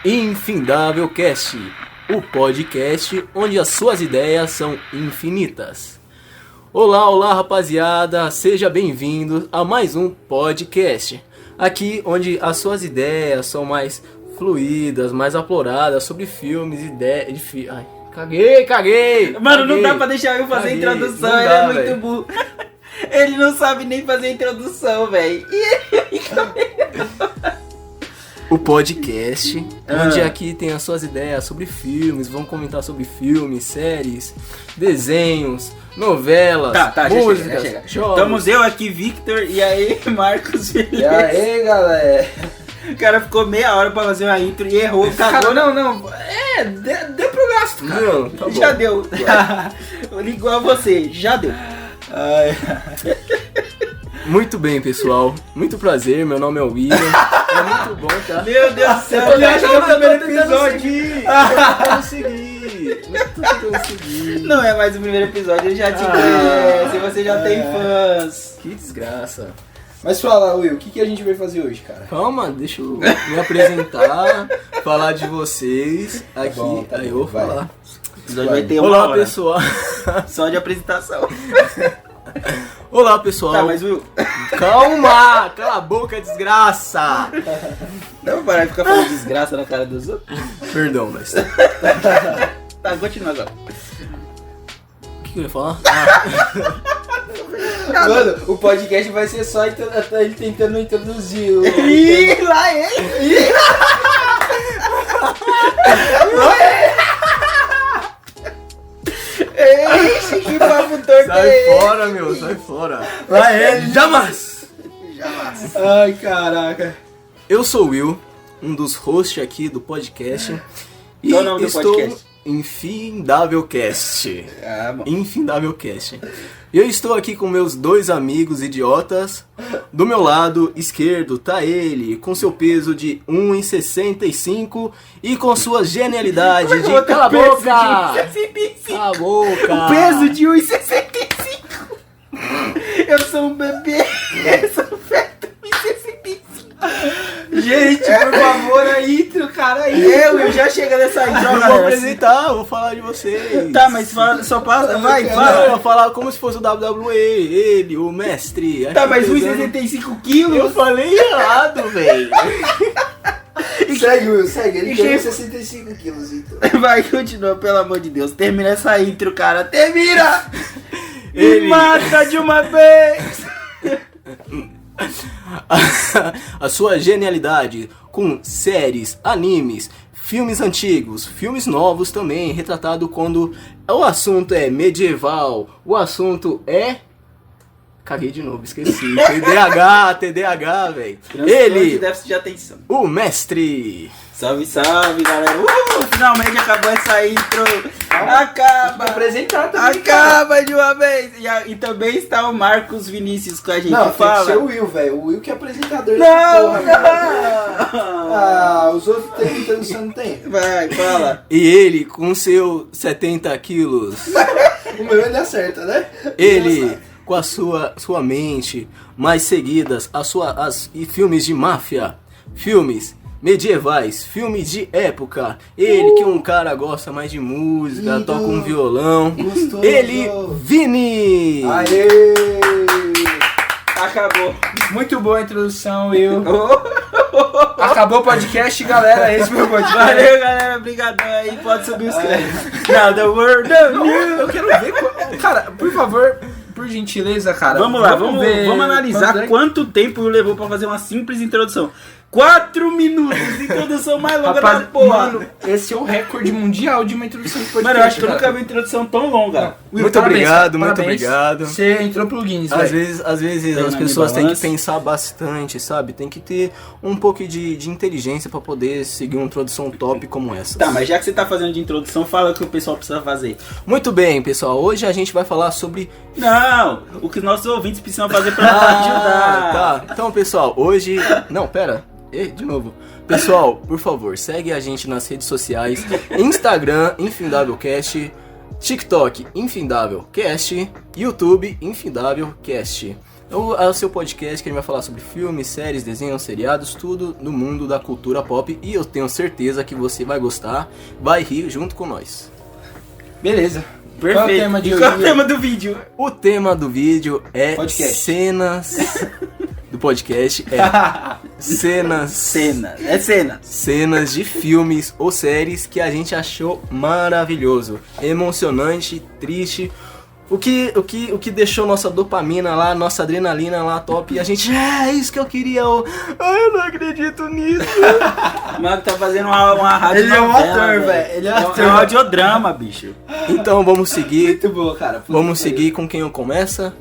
Infindável Cast, o podcast onde as suas ideias são infinitas. Olá, olá rapaziada, seja bem-vindo a mais um podcast. Aqui onde as suas ideias são mais fluídas, mais afloradas sobre filmes, ideias... Ai, caguei! Mano, caguei. Não dá pra deixar eu fazer a introdução, Não ele dá, é muito véio. burro. Ele não sabe nem fazer a introdução, velho. O podcast, onde aqui tem as suas ideias sobre filmes, vamos comentar sobre filmes, séries, desenhos, novelas, músicas, já chega. jogos. Estamos eu aqui, Victor, e aí, Marcos Felipe. E aí, galera? O cara ficou meia hora pra fazer uma intro e errou, cagou. Não. Deu pro gasto, cara. Não, tá bom. Já deu. Igual a você, já deu. Ai. Muito bem, pessoal. Muito prazer, meu nome é William. É muito bom, tá? Meu Deus do céu, Eu já acho que chegou é no o primeiro primeiro episódio. Não tô tentando seguir. Não é mais o primeiro episódio, ele já te conhece, você já tem fãs. Que desgraça. Mas fala, Will, o que a gente vai fazer hoje, cara? Calma, deixa eu me apresentar, falar de vocês aqui. bom, tá aí bom, eu vou vai. falar. O episódio vai ter uma Olá, hora pessoal. só de apresentação. Olá, pessoal. Tá, mas Will, Calma! Cala a boca, desgraça! não vai parar de ficar falando desgraça na cara dos outros? Perdão, mas... Tá, continua agora. O que eu ia falar? Mano, o podcast vai ser só ele tentando introduzir o... Ih, lá ele! Ixi, que papo torto Sai é esse? fora, meu, sai fora. Lá ele, jamais! Ai, caraca. Eu sou o Will, um dos hosts aqui do podcast. E Qual o nome do estou podcast? Infindável Cast. Ah, bom. Infindável Cast. E eu estou aqui com meus dois amigos idiotas. Do meu lado esquerdo tá ele, com seu peso de 1,65 e com sua genialidade de... Cala a boca! Cala a boca! O peso de 1,65. Eu sou um bebê. Eu sou feto 1,65. Gente, por favor, a intro, cara. Aí. Eu já chega nessa intro, Eu vou galera. apresentar, vou falar de vocês. Tá, mas fala, só passa, vai, Não, eu fala. vou falar como se fosse o WWE, ele, o mestre. Tá, mas pesando- 1,65 quilos. Eu falei errado, velho. Segue, Will, segue. Ele E tem quem- 65 quilos, então. Vai, continua, pelo amor de Deus. Termina essa intro, cara. Termina! Ele- Me mata de uma vez! A sua genialidade com séries, animes, filmes antigos, filmes novos também, retratado quando o assunto é medieval, o assunto é... Caguei de novo, esqueci. TDAH, velho. Ele! Ele, Déficit de atenção. o mestre. Salve, salve, galera. Finalmente acabou essa intro. Acaba. Apresentar também, cara. Acaba de uma vez. E também está o Marcos Vinícius com a gente. Não, tem que Fala. ser o Will, velho. O Will que é apresentador Não, dessa porra, velho. não. Ah, os outros têm introdução, não tem? Vai, fala. E ele, com seu 70 quilos, O meu ele acerta, né? ele, com a sua mente mais seguidas, e filmes de máfia, filmes medievais, filmes de época. Ele, que é um cara gosta mais de música, Lindo. toca um violão. Gostoso. Ele, Vini! Aê! Acabou. Muito boa a introdução, Will. Acabou o podcast, galera. Esse foi o podcast. Valeu, galera. Obrigadão aí. Pode subir os créditos. Now the world of you. Eu quero ver. Cara, por favor, por gentileza, cara. Vamos lá, vamos analisar quanto é- quanto tempo levou pra fazer uma simples introdução. 4 minutos, introdução mais longa Rapaz, da porra. mano, esse é o recorde mundial de uma introdução de podcast. Mano, eu acho que eu cara. nunca vi uma introdução tão longa. Will, Muito parabéns, obrigado, cara, muito parabéns. obrigado. Você entrou pro Guinness, Às velho. vezes Tem as na pessoas têm que balança. pensar bastante, sabe? Tem que ter um pouco de inteligência pra poder seguir uma introdução top como essa. Tá, mas já que você tá fazendo de introdução, fala o que o pessoal precisa fazer. Muito bem, pessoal. Hoje a gente vai falar sobre... Não, o que os nossos ouvintes precisam fazer pra ajudar. Tá. Então, pessoal, hoje... Não, pera. De novo. Pessoal, por favor, segue a gente nas redes sociais. Instagram, InfindávelCast. TikTok, InfindávelCast. YouTube, InfindávelCast. É o seu podcast que a gente vai falar sobre filmes, séries, desenhos, seriados, tudo no mundo da cultura pop. E eu tenho certeza que você vai gostar, vai rir junto com nós. Beleza. Perfeito. Qual é o tema de E qual é o hoje? tema do vídeo? O tema do vídeo é Podcast. cenas... do podcast é cenas É cena. cenas de filmes ou séries que a gente achou maravilhoso, emocionante, triste, o que deixou nossa dopamina lá, nossa adrenalina lá top, e a gente, é isso que eu queria, eu não acredito nisso. O Marco tá fazendo uma rádio Ele é um novela, ator, velho. Ele é um ator. É um audiodrama, bicho. Então vamos seguir, Muito bom, cara. Puta vamos que seguir com quem começa,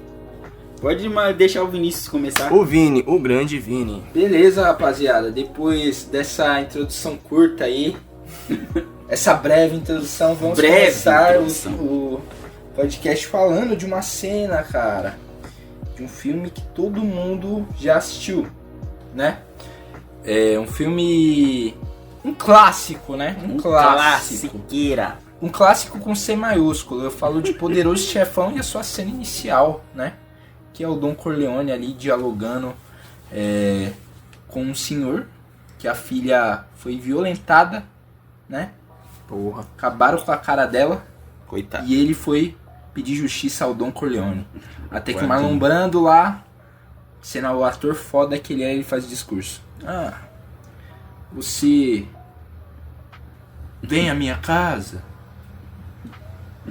Pode deixar o Vinícius começar. o Vini, o grande Vini. Beleza, rapaziada. Depois dessa introdução curta aí, essa breve introdução, vamos Breve começar introdução. o podcast falando de uma cena, cara, de um filme que todo mundo já assistiu, né? É um filme, um clássico, né? Um clássico. Classiqueira. Um clássico com C maiúsculo. Eu falo de Poderoso Chefão e a sua cena inicial, né? Que é o Don Corleone ali dialogando com um senhor que a filha foi violentada, né? Porra. Acabaram com a cara dela Coitado. e ele foi pedir justiça ao Don Corleone. Até que o Guardinha. Marlon Brando lá, sendo o ator foda que ele é, ele faz discurso. Ah, você vem à minha casa,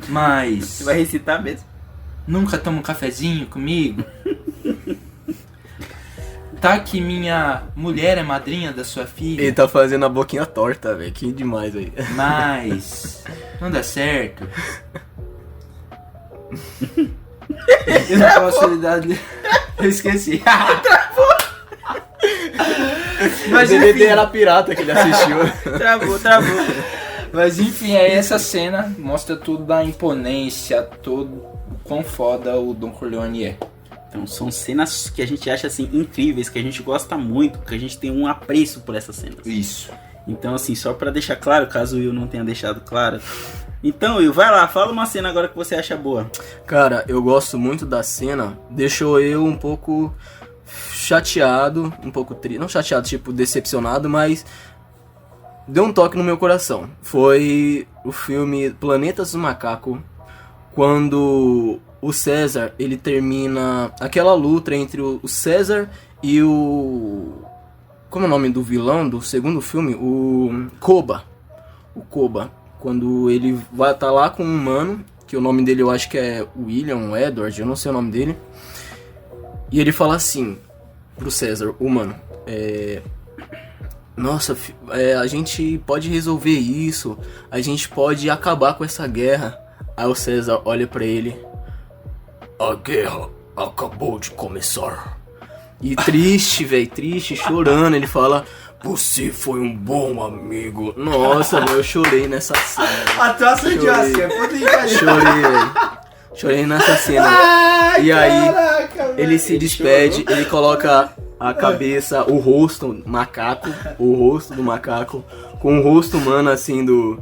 mas Você vai recitar mesmo? nunca toma um cafezinho comigo? Tá que minha mulher é madrinha da sua filha, Ele tá fazendo a boquinha torta, velho, que demais aí. mas não dá certo. Eu não posso lidar. Eu esqueci. Mas o DVD era pirata que ele assistiu. Travou. Mas enfim, aí essa cena mostra tudo da imponência, todo o quão foda o Don Corleone é. Então são cenas que a gente acha assim incríveis, que a gente gosta muito, que a gente tem um apreço por essas cenas. Isso. Então assim, só pra deixar claro, caso o Will não tenha deixado claro. Então Will, vai lá, fala uma cena agora que você acha boa. Cara, eu gosto muito da cena, deixou eu um pouco chateado, um pouco triste, não chateado, tipo decepcionado, mas deu um toque no meu coração. Foi o filme Planetas do Macaco, quando o César, ele termina aquela luta entre o César e o... Como é o nome do vilão do segundo filme? O Koba. O Koba. Quando ele vai estar lá com um humano, que o nome dele eu acho que é William Edward, eu não sei o nome dele. E ele fala assim pro César, humano, nossa, a gente pode resolver isso, a gente pode acabar com essa guerra. Aí o César olha pra ele, a guerra acabou de começar. E triste, velho, triste, chorando, ele fala, você foi um bom amigo. Nossa, velho, eu chorei nessa cena. Atuação de Chorei. Oscar, puta que pariu. Chorei, velho. Chorei nessa cena. Ai, E aí, caraca, ele se despede, ele coloca a cabeça, o rosto macaco, o rosto do macaco, com o rosto humano assim do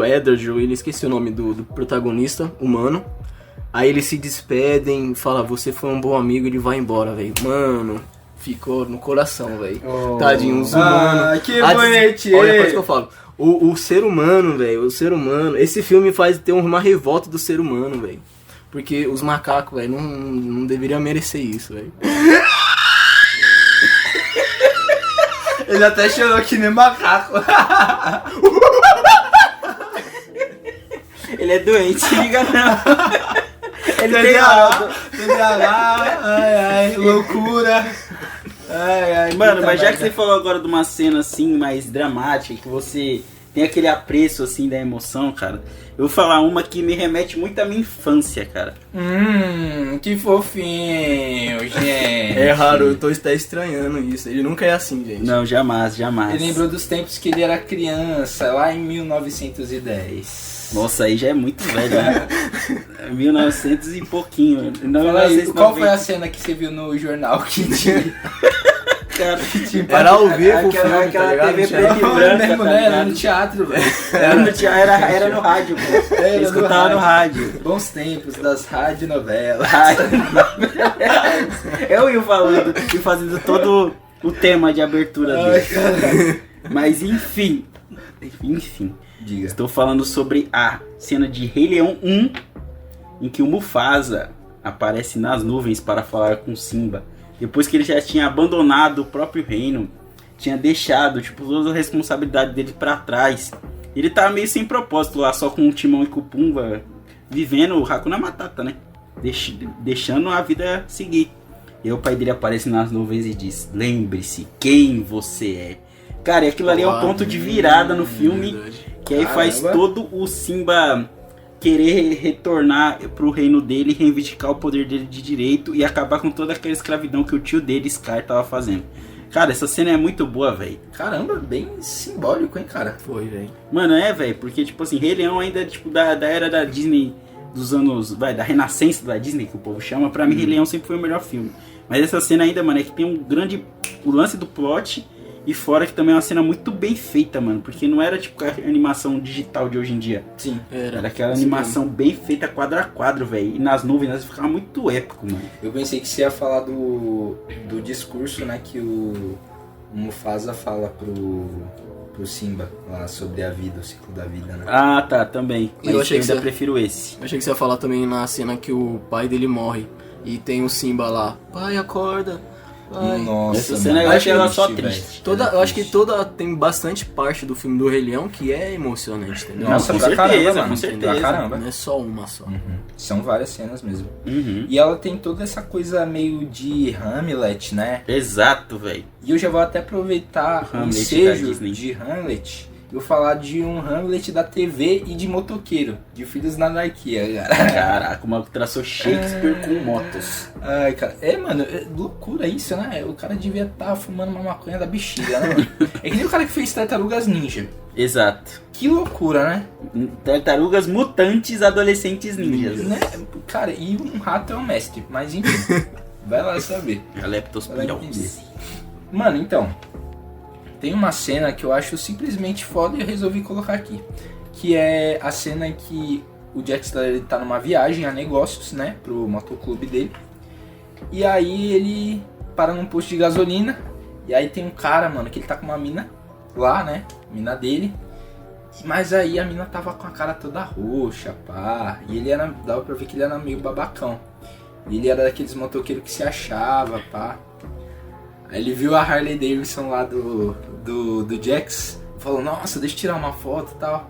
Edward, ele esqueci o nome do protagonista humano. Aí eles se despedem, fala, você foi um bom amigo, ele vai embora, velho. Mano, ficou no coração, velho. Oh. Tadinho, os humanos. Ah, que bonitinho. Olha, por isso que eu falo. O ser humano, velho, o ser humano. Esse filme faz ter uma revolta do ser humano, velho. Porque os macacos, velho, não deveriam merecer isso, velho. Ele até chorou que nem macaco. Ele é doente, liga não. Ele tem TDAH, ai, loucura. Ai, Mano, puta mas já que merda. você falou agora de uma cena assim mais dramática, que você tem aquele apreço assim da emoção, cara, eu vou falar uma que me remete muito à minha infância, cara. Que fofinho, gente. É raro, eu tô até estranhando isso. Ele nunca é assim, gente. Não, jamais. Ele lembrou dos tempos que ele era criança, lá em 1910. Nossa, aí já é muito velho, né? 1900 e pouquinho. Fala aí, 1990. qual foi a cena que você viu no jornal que tinha? Cara, Era ao vivo o filme, tá aquela ligado? TV Não tinha- preta e branca, mesmo, tá né? Era ligado? no teatro, velho. Era no rádio, pô. Eu escutava no rádio. Bons tempos das radionovelas. Eu ia falando e fazendo todo o tema de abertura Ai, dele. caralho. Mas enfim. Diga. Estou falando sobre a cena de Rei Leão 1, em que o Mufasa aparece nas nuvens para falar com Simba. Depois que ele já tinha abandonado o próprio reino, tinha deixado toda a responsabilidade dele para trás. Ele tava meio sem propósito lá, só com o Timão e com o Pumba, vivendo o Hakuna Matata, né? Deixando a vida seguir. E aí o pai dele aparece nas nuvens e diz: lembre-se quem você é. Cara, e aquilo ali é um ponto de virada no filme, verdade. que aí faz Caramba. todo o Simba querer retornar pro reino dele, reivindicar o poder dele de direito e acabar com toda aquela escravidão que o tio dele, Scar, tava fazendo. Cara, essa cena é muito boa, velho. Caramba, bem simbólico, hein, cara? Foi, velho. Mano, velho, porque, tipo assim, Rei Leão ainda é, da era da Disney, dos anos, da renascença da Disney, que o povo chama. Pra mim, Rei Leão sempre foi o melhor filme. Mas essa cena ainda, mano, é que tem o lance do plot, e fora que também é uma cena muito bem feita, mano, porque não era, tipo, a animação digital de hoje em dia. Sim. Era aquela Assim animação bem feita quadro a quadro, velho, e nas nuvens ficava muito épico, mano. Eu pensei que você ia falar do discurso, né, que o Mufasa fala pro Simba lá sobre a vida, o ciclo da vida, né? Ah, tá, também. Mas Eu eu achei que ainda você- prefiro esse. Eu achei que você ia falar também na cena que o pai dele morre. E tem o Simba lá. Pai, acorda. Pai. Nossa, Essa cena eu mano, achei ela só velho. triste. Eu acho que tem bastante parte do filme do Rei Leão que é emocionante, entendeu? Nossa, com pra certeza, caramba, com mano. certeza. Pra caramba. Não é só uma só. Uhum. São várias cenas mesmo. Uhum. E ela tem toda essa coisa meio de Hamlet, né? Exato, velho. E eu já vou até aproveitar o Hamlet ensejo da Disney. de Hamlet e vou falar de um Hamlet da TV e de motoqueiro, de Filhos da Anarquia, cara. Caraca, o maluco traçou Shakespeare com motos. Ai, cara, mano, é loucura isso, né? O cara devia estar fumando uma maconha da bexiga, né, mano? É que nem o cara que fez Tartarugas Ninja. Exato. Que loucura, né? Tartarugas mutantes adolescentes ninjas. Né? Cara, e um rato é um mestre, mas enfim, vai lá saber. Vai lá Leptospirose. entender. Mano, então, tem uma cena que eu acho simplesmente foda e eu resolvi colocar aqui. Que é a cena em que o Jackson ele tá numa viagem a negócios, né? Pro motoclube dele. E aí ele para num posto de gasolina. E aí tem um cara, mano, que ele tá com uma mina lá, né? Mina dele. Mas aí a mina tava com a cara toda roxa, pá. E ele era, dava pra ver que ele era meio babacão. E ele era daqueles motoqueiros que se achava, pá. Aí ele viu a Harley Davidson lá do Jax. Falou, nossa, deixa eu tirar uma foto e tal.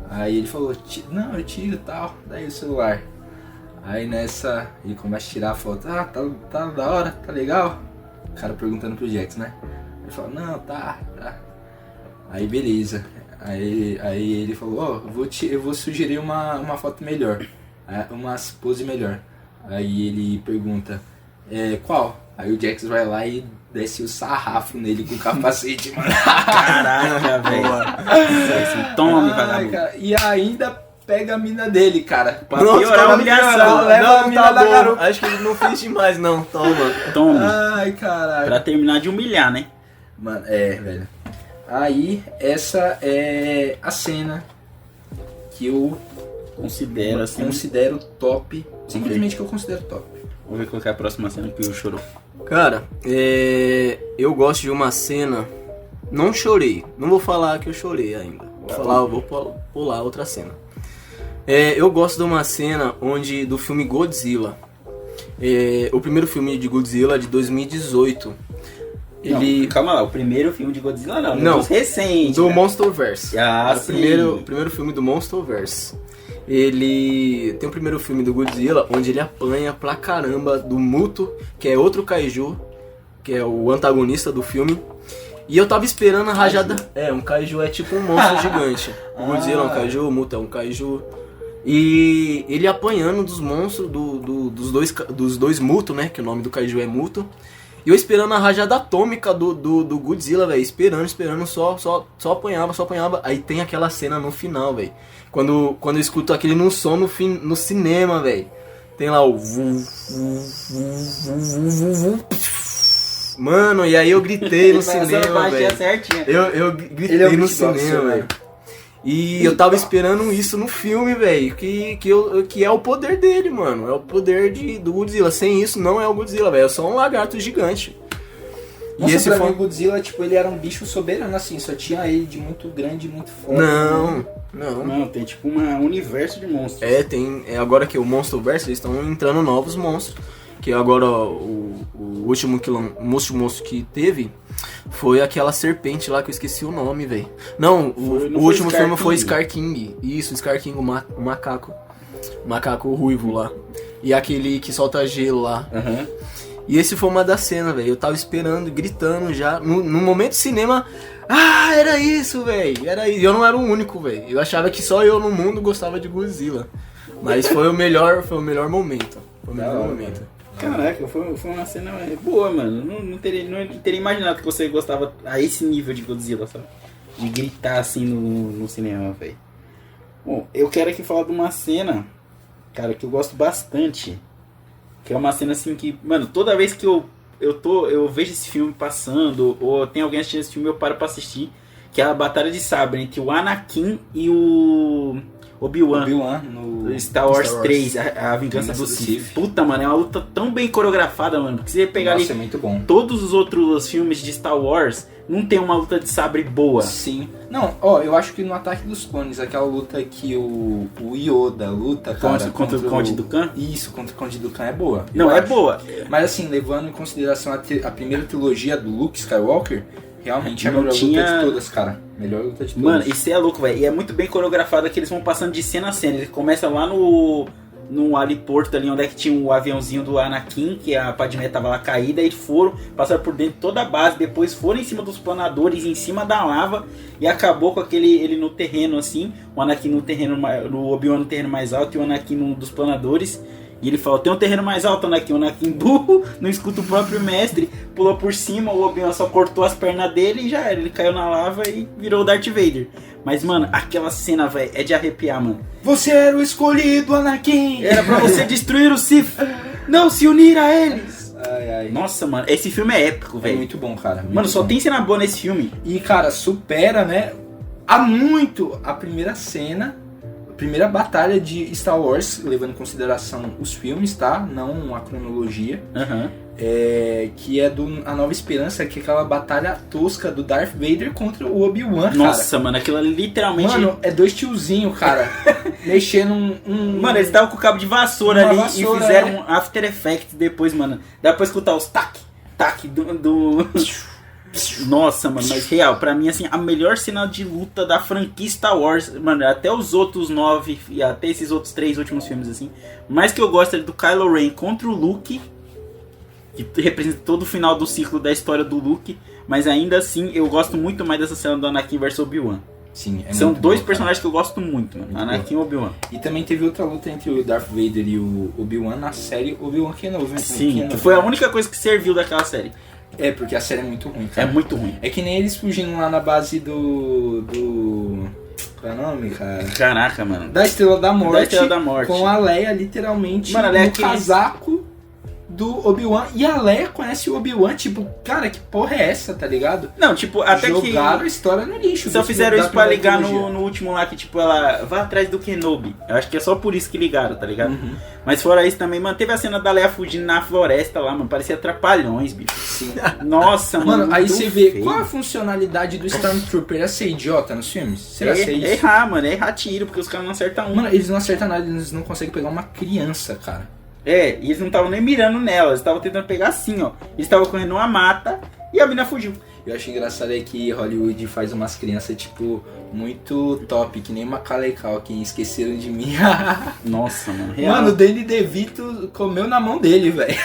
Aí ele falou, não, eu tiro e tal. Daí o celular. Aí nessa, ele começa a tirar a foto. Ah, tá da hora, tá legal? O cara perguntando pro Jax, né? Ele falou, não, tá. Aí beleza. Aí ele falou, eu vou sugerir uma foto melhor. Uma pose melhor. Aí ele pergunta, qual? Aí o Jax vai lá e desce o sarrafo nele com o capacete, mano. Caraca, velho. Tome, vagabundo. Cara, e ainda pega a mina dele, cara. Pra piorar a humilhação. Leva a mina da garupa. Acho que ele não fez demais, não. Toma. Tome. Ai, caralho. Pra terminar de humilhar, né? Mano, velho. Aí, essa é a cena que eu Considero assim. considero top. Simplesmente que eu considero top. Vamos ver qual que é a próxima cena que o chorou. Cara, eu gosto de uma cena. Não chorei. Não vou falar que eu chorei ainda. Vou pular outra cena. Eu gosto de uma cena do filme Godzilla. O primeiro filme de Godzilla de 2018. Não, calma lá, o primeiro filme de Godzilla não. Não, Dos recentes. do né? Monsterverse. Ah, o sim. primeiro filme do Monsterverse. Ele tem o primeiro filme do Godzilla, onde ele apanha pra caramba do Muto, que é outro kaiju, que é o antagonista do filme. E eu tava esperando a rajada... um kaiju é tipo um monstro gigante. O Godzilla é um kaiju, o Muto é um kaiju. E ele apanhando dos monstros, dos dois Muto, né, que o nome do kaiju é Muto. E eu esperando a rajada atômica do Godzilla, velho. Esperando, só apanhava. Aí tem aquela cena no final, velho. Quando eu escuto aquele no som no cinema, velho. Tem lá o... Mano, e aí eu gritei no Ele faz essa cinema, baixinha velho. certinha. Eu Ele gritei é um no beatboxer, cinema, velho. E eu tava esperando isso no filme, velho. Que é o poder dele, mano. É o poder do Godzilla. Sem isso, não é o Godzilla, velho. É só um lagarto gigante. Nossa, e esse pra foi... mim o Godzilla, tipo, ele era um bicho soberano, assim. Só tinha ele de muito grande e muito forte. Não. Não, tem tipo um universo de monstros. Agora que o Monsterverse, eles estão entrando novos monstros. Que agora o último monstro que teve foi aquela serpente lá que eu esqueci o nome, velho. Não, o último filme foi Scar King. Isso, Scar King, o macaco. O macaco ruivo lá. E aquele que solta gelo lá. Aham. E esse foi uma das cenas, velho. Eu tava esperando, gritando já. No momento do cinema. Ah, era isso, velho. Era isso. Eu não era o único, velho. Eu achava que só eu no mundo gostava de Godzilla. Mas foi o melhor momento. Foi o melhor momento. Caraca, foi uma cena boa, mano. Não teria imaginado que você gostava a esse nível de Godzilla, sabe? De gritar assim no cinema, velho. Bom, eu quero aqui falar de uma cena, cara, que eu gosto bastante. Que é uma cena assim que, mano, toda vez que eu vejo esse filme passando, ou tem alguém assistindo esse filme, eu paro pra assistir. Que é a batalha de sabre entre o Anakin e o Obi-Wan no Star Wars 3, a Vingança do Sith. Puta, mano, é uma luta tão bem coreografada, mano. Porque você pegar ali é muito bom. todos os outros filmes de Star Wars, não tem uma luta de sabre boa. Sim. Não, ó, eu acho que no Ataque dos Clones, aquela luta que o Yoda luta, cara, contra o Conde Dooku? Isso, contra o Conde Dooku é boa. Não, é boa. Mas assim, levando em consideração a primeira trilogia do Luke Skywalker, realmente é a Não melhor tinha- luta de todas, cara. Melhor luta de todas. Mano, isso é louco, velho. E é muito bem coreografado que eles vão passando de cena a cena. Ele começa lá no heliporto ali, onde é que tinha o aviãozinho do Anakin, que a Padmé tava lá caída, e passaram por dentro de toda a base, depois foram em cima dos planadores, em cima da lava, e acabou com ele no terreno assim, o Anakin no Obi-Wan no terreno mais alto e o Anakin no dos planadores. E ele falou, tem um terreno mais alto, Anakin. O Anakin burro, não escuta o próprio mestre, pulou por cima, o Obi-Wan só cortou as pernas dele e já era. Ele caiu na lava e virou o Darth Vader. Mas, mano, aquela cena, velho, é de arrepiar, mano. Você era o escolhido, Anakin! Era pra você destruir o Sith, não se unir a eles. Ai. Nossa, mano, esse filme é épico, É velho. muito bom, cara. muito Mano, só bom. tem cena boa nesse filme. E, cara, supera, né, há muito a primeira cena, a primeira batalha de Star Wars, levando em consideração os filmes, tá? Não a cronologia. Aham. Que é do A Nova Esperança, que é aquela batalha tosca do Darth Vader contra o Obi-Wan, cara. Nossa, mano, aquilo ali literalmente... Mano, é dois tiozinhos, cara, mexendo Mano, eles estavam com o cabo de vassoura Uma ali vassoura, e fizeram um After Effects depois, mano. Dá pra escutar os tac do... Nossa, mano, mas real, pra mim, assim, a melhor cena de luta da franquia Star Wars, mano, até os outros 9 e até esses outros 3 últimos filmes, assim, mais que eu gosto é do Kylo Ren contra o Luke, que representa todo o final do ciclo da história do Luke, mas ainda assim, eu gosto muito mais dessa cena do Anakin vs Obi-Wan. Sim, é São muito dois boa, personagens que eu gosto muito, mano, Muito Anakin e Obi-Wan. cara. E também teve outra luta entre o Darth Vader e o Obi-Wan na série Obi-Wan Kenobi. Sim, Kenobi. que foi a única coisa que serviu daquela série. É, porque a série é muito ruim, É cara. muito ruim. É que nem eles fugindo lá na base do... Qual é o nome, cara? Caraca, mano. Da Estrela da Morte. Da Estrela da Morte. Com a Leia, literalmente, Mano, a Leia no que- casaco do Obi-Wan. E a Leia conhece o Obi-Wan, tipo, cara, que porra é essa, tá ligado? Não, tipo, até Jogaram a que história no lixo. só fizeram da isso pra primeira ligar trilogia. no último lá, que tipo, ela vai atrás do Kenobi. Eu acho que é só por isso que ligaram, tá ligado? Uhum. Mas fora isso também, mano, teve a cena da Leia fugindo na floresta lá, mano, parecia trapalhões, bicho. Sim. Nossa, mano. Mano, aí muito você vê, feio. qual a funcionalidade do Stormtrooper? É ser idiota nos filmes? Será ser É isso? errar, mano, é errar tiro, porque os caras não acertam um. Mano, eles não acertam nada, eles não conseguem pegar uma criança, cara. É, e eles não estavam nem mirando nela, eles estavam tentando pegar assim, ó. Eles estavam correndo uma mata e a mina fugiu. Eu acho engraçado é que Hollywood faz umas crianças, tipo, muito top, que nem Macaulay Culkin, Esqueceram de Mim. Nossa, mano, real. Mano, o Danny DeVito comeu na mão dele, velho.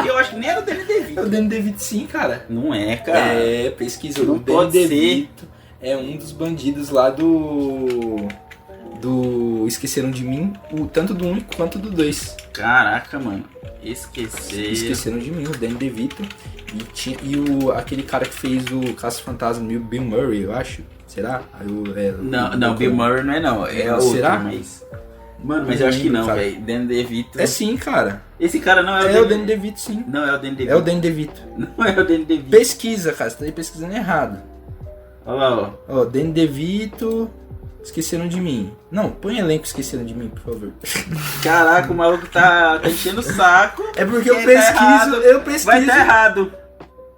eu acho que nem era o Danny DeVito. O Danny DeVito sim, cara. Não é, cara. É, pesquisou. Não O Danny pode ser. DeVito é um dos bandidos lá do Esqueceram de Mim, tanto do 1 quanto do 2. Caraca, mano. Esqueceram. De Mim, o Danny DeVito. Aquele cara que fez o Caça-Fantasma, o Bill Murray, eu acho. Será? Não, Bill Murray não é não. É outro, Será? mas... Mano, mas eu acho que não, cara. velho. Danny DeVito. É sim, cara. Esse cara não é É o Danny DeVito, sim. Não é o Danny DeVito. É o Danny DeVito. Não é o Danny DeVito. Pesquisa, cara. Você tá aí pesquisando errado. Olha lá, ó. Ó, Danny DeVito... Esqueceram de mim. Não, põe elenco Esqueceram de Mim, por favor. Caraca, o maluco tá enchendo o saco. É porque eu Tá pesquiso, errado. eu pesquiso. Vai tá errado.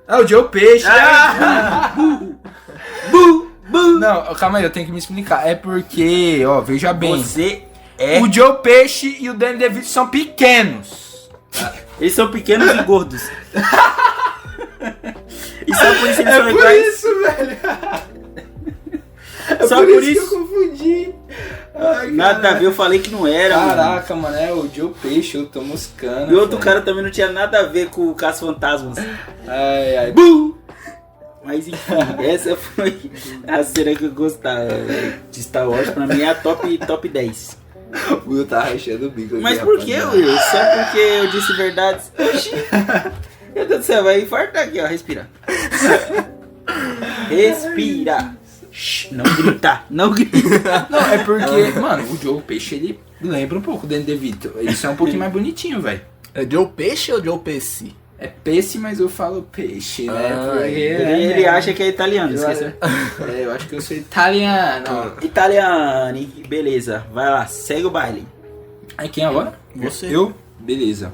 Ah, o Joe Pesci. Bu, bu. Não, calma aí, eu tenho que me explicar. É porque, ó, veja bem. Você é... O Joe Pesci e o Danny DeVito são pequenos. Eles são pequenos e gordos. E só por isso eles É são por iguais. isso, velho. Só por por isso isso. que eu confundi. Ai, Nada a ver, eu falei que não era, mano. Caraca, mano, é o Joe Pesci, eu tô moscando. E outro velho. cara também não tinha nada a ver com o Caça Fantasmas. Ai, ai. Bu! Mas enfim, essa foi a cena que eu gostava de Star Wars. Pra mim é a top 10. O Will tá rachando o bico aqui. Mas por que, rapaziada? Will? Só porque eu disse verdades? Oxi! Meu Deus do céu, vai infartar aqui, ó. Respira. Respira. Shhh, não grita, não grita. Não, é porque, mano, o Joe Pesci, ele lembra um pouco o Danny DeVito. Ele só é um pouquinho mais bonitinho, velho. É Joe Pesci ou Joe Pesci? É peixe, mas eu falo peixe, né? Ah, Porque, Ele acha que é italiano, esqueceu? Eu acho que eu sou italiano. Italiano, beleza. Vai lá, segue o baile. Aí quem agora? Você. Eu? Beleza.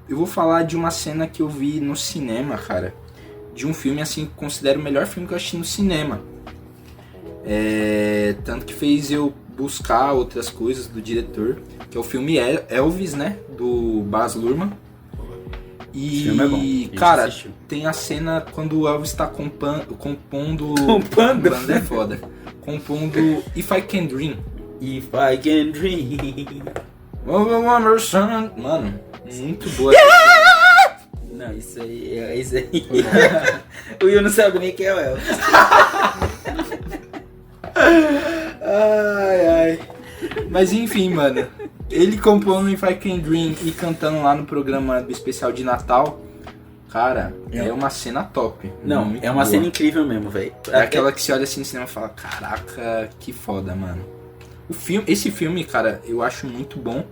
Eu vou falar de uma cena que eu vi no cinema, cara. De um filme, assim, que considero o melhor filme que eu assisti no cinema. Tanto que fez eu buscar outras coisas do diretor, que é o filme Elvis, né? Do Baz Luhrmann. E, filme é bom, a gente cara, assistiu. tem a cena quando o Elvis tá compondo... Compondo? É foda. Compondo If I Can Dream. If I can dream. Mano, muito boa. Não, isso aí é isso aí. O Will não sabe nem quem é o Elvis. Ai, ai. Mas enfim, mano. Ele compondo If I Can Dream e cantando lá no programa do especial de Natal. Cara, é uma cena top. Não, muito é uma boa. cena incrível mesmo, velho. É aquela que você olha assim no cinema e fala, caraca, que foda, mano. Esse filme, cara, eu acho muito bom.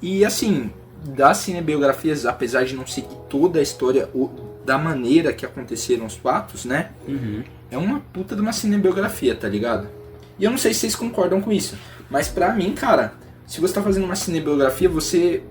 E assim, das cinebiografias, apesar de não seguir toda a história da maneira que aconteceram os fatos, né? Uhum. É uma puta de uma cinebiografia, tá ligado? E eu não sei se vocês concordam com isso, mas pra mim, cara, se você tá fazendo uma cinebiografia, você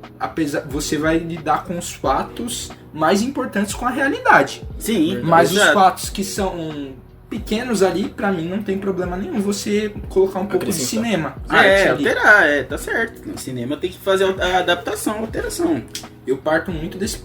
vai lidar com os fatos mais importantes com a realidade. Sim, Mas exato. os fatos que são pequenos ali, pra mim não tem problema nenhum você colocar um pouco de Acrescentar. cinema. arte ali. Alterar, tá certo. No cinema tem que fazer a adaptação, a alteração. Eu parto muito dessa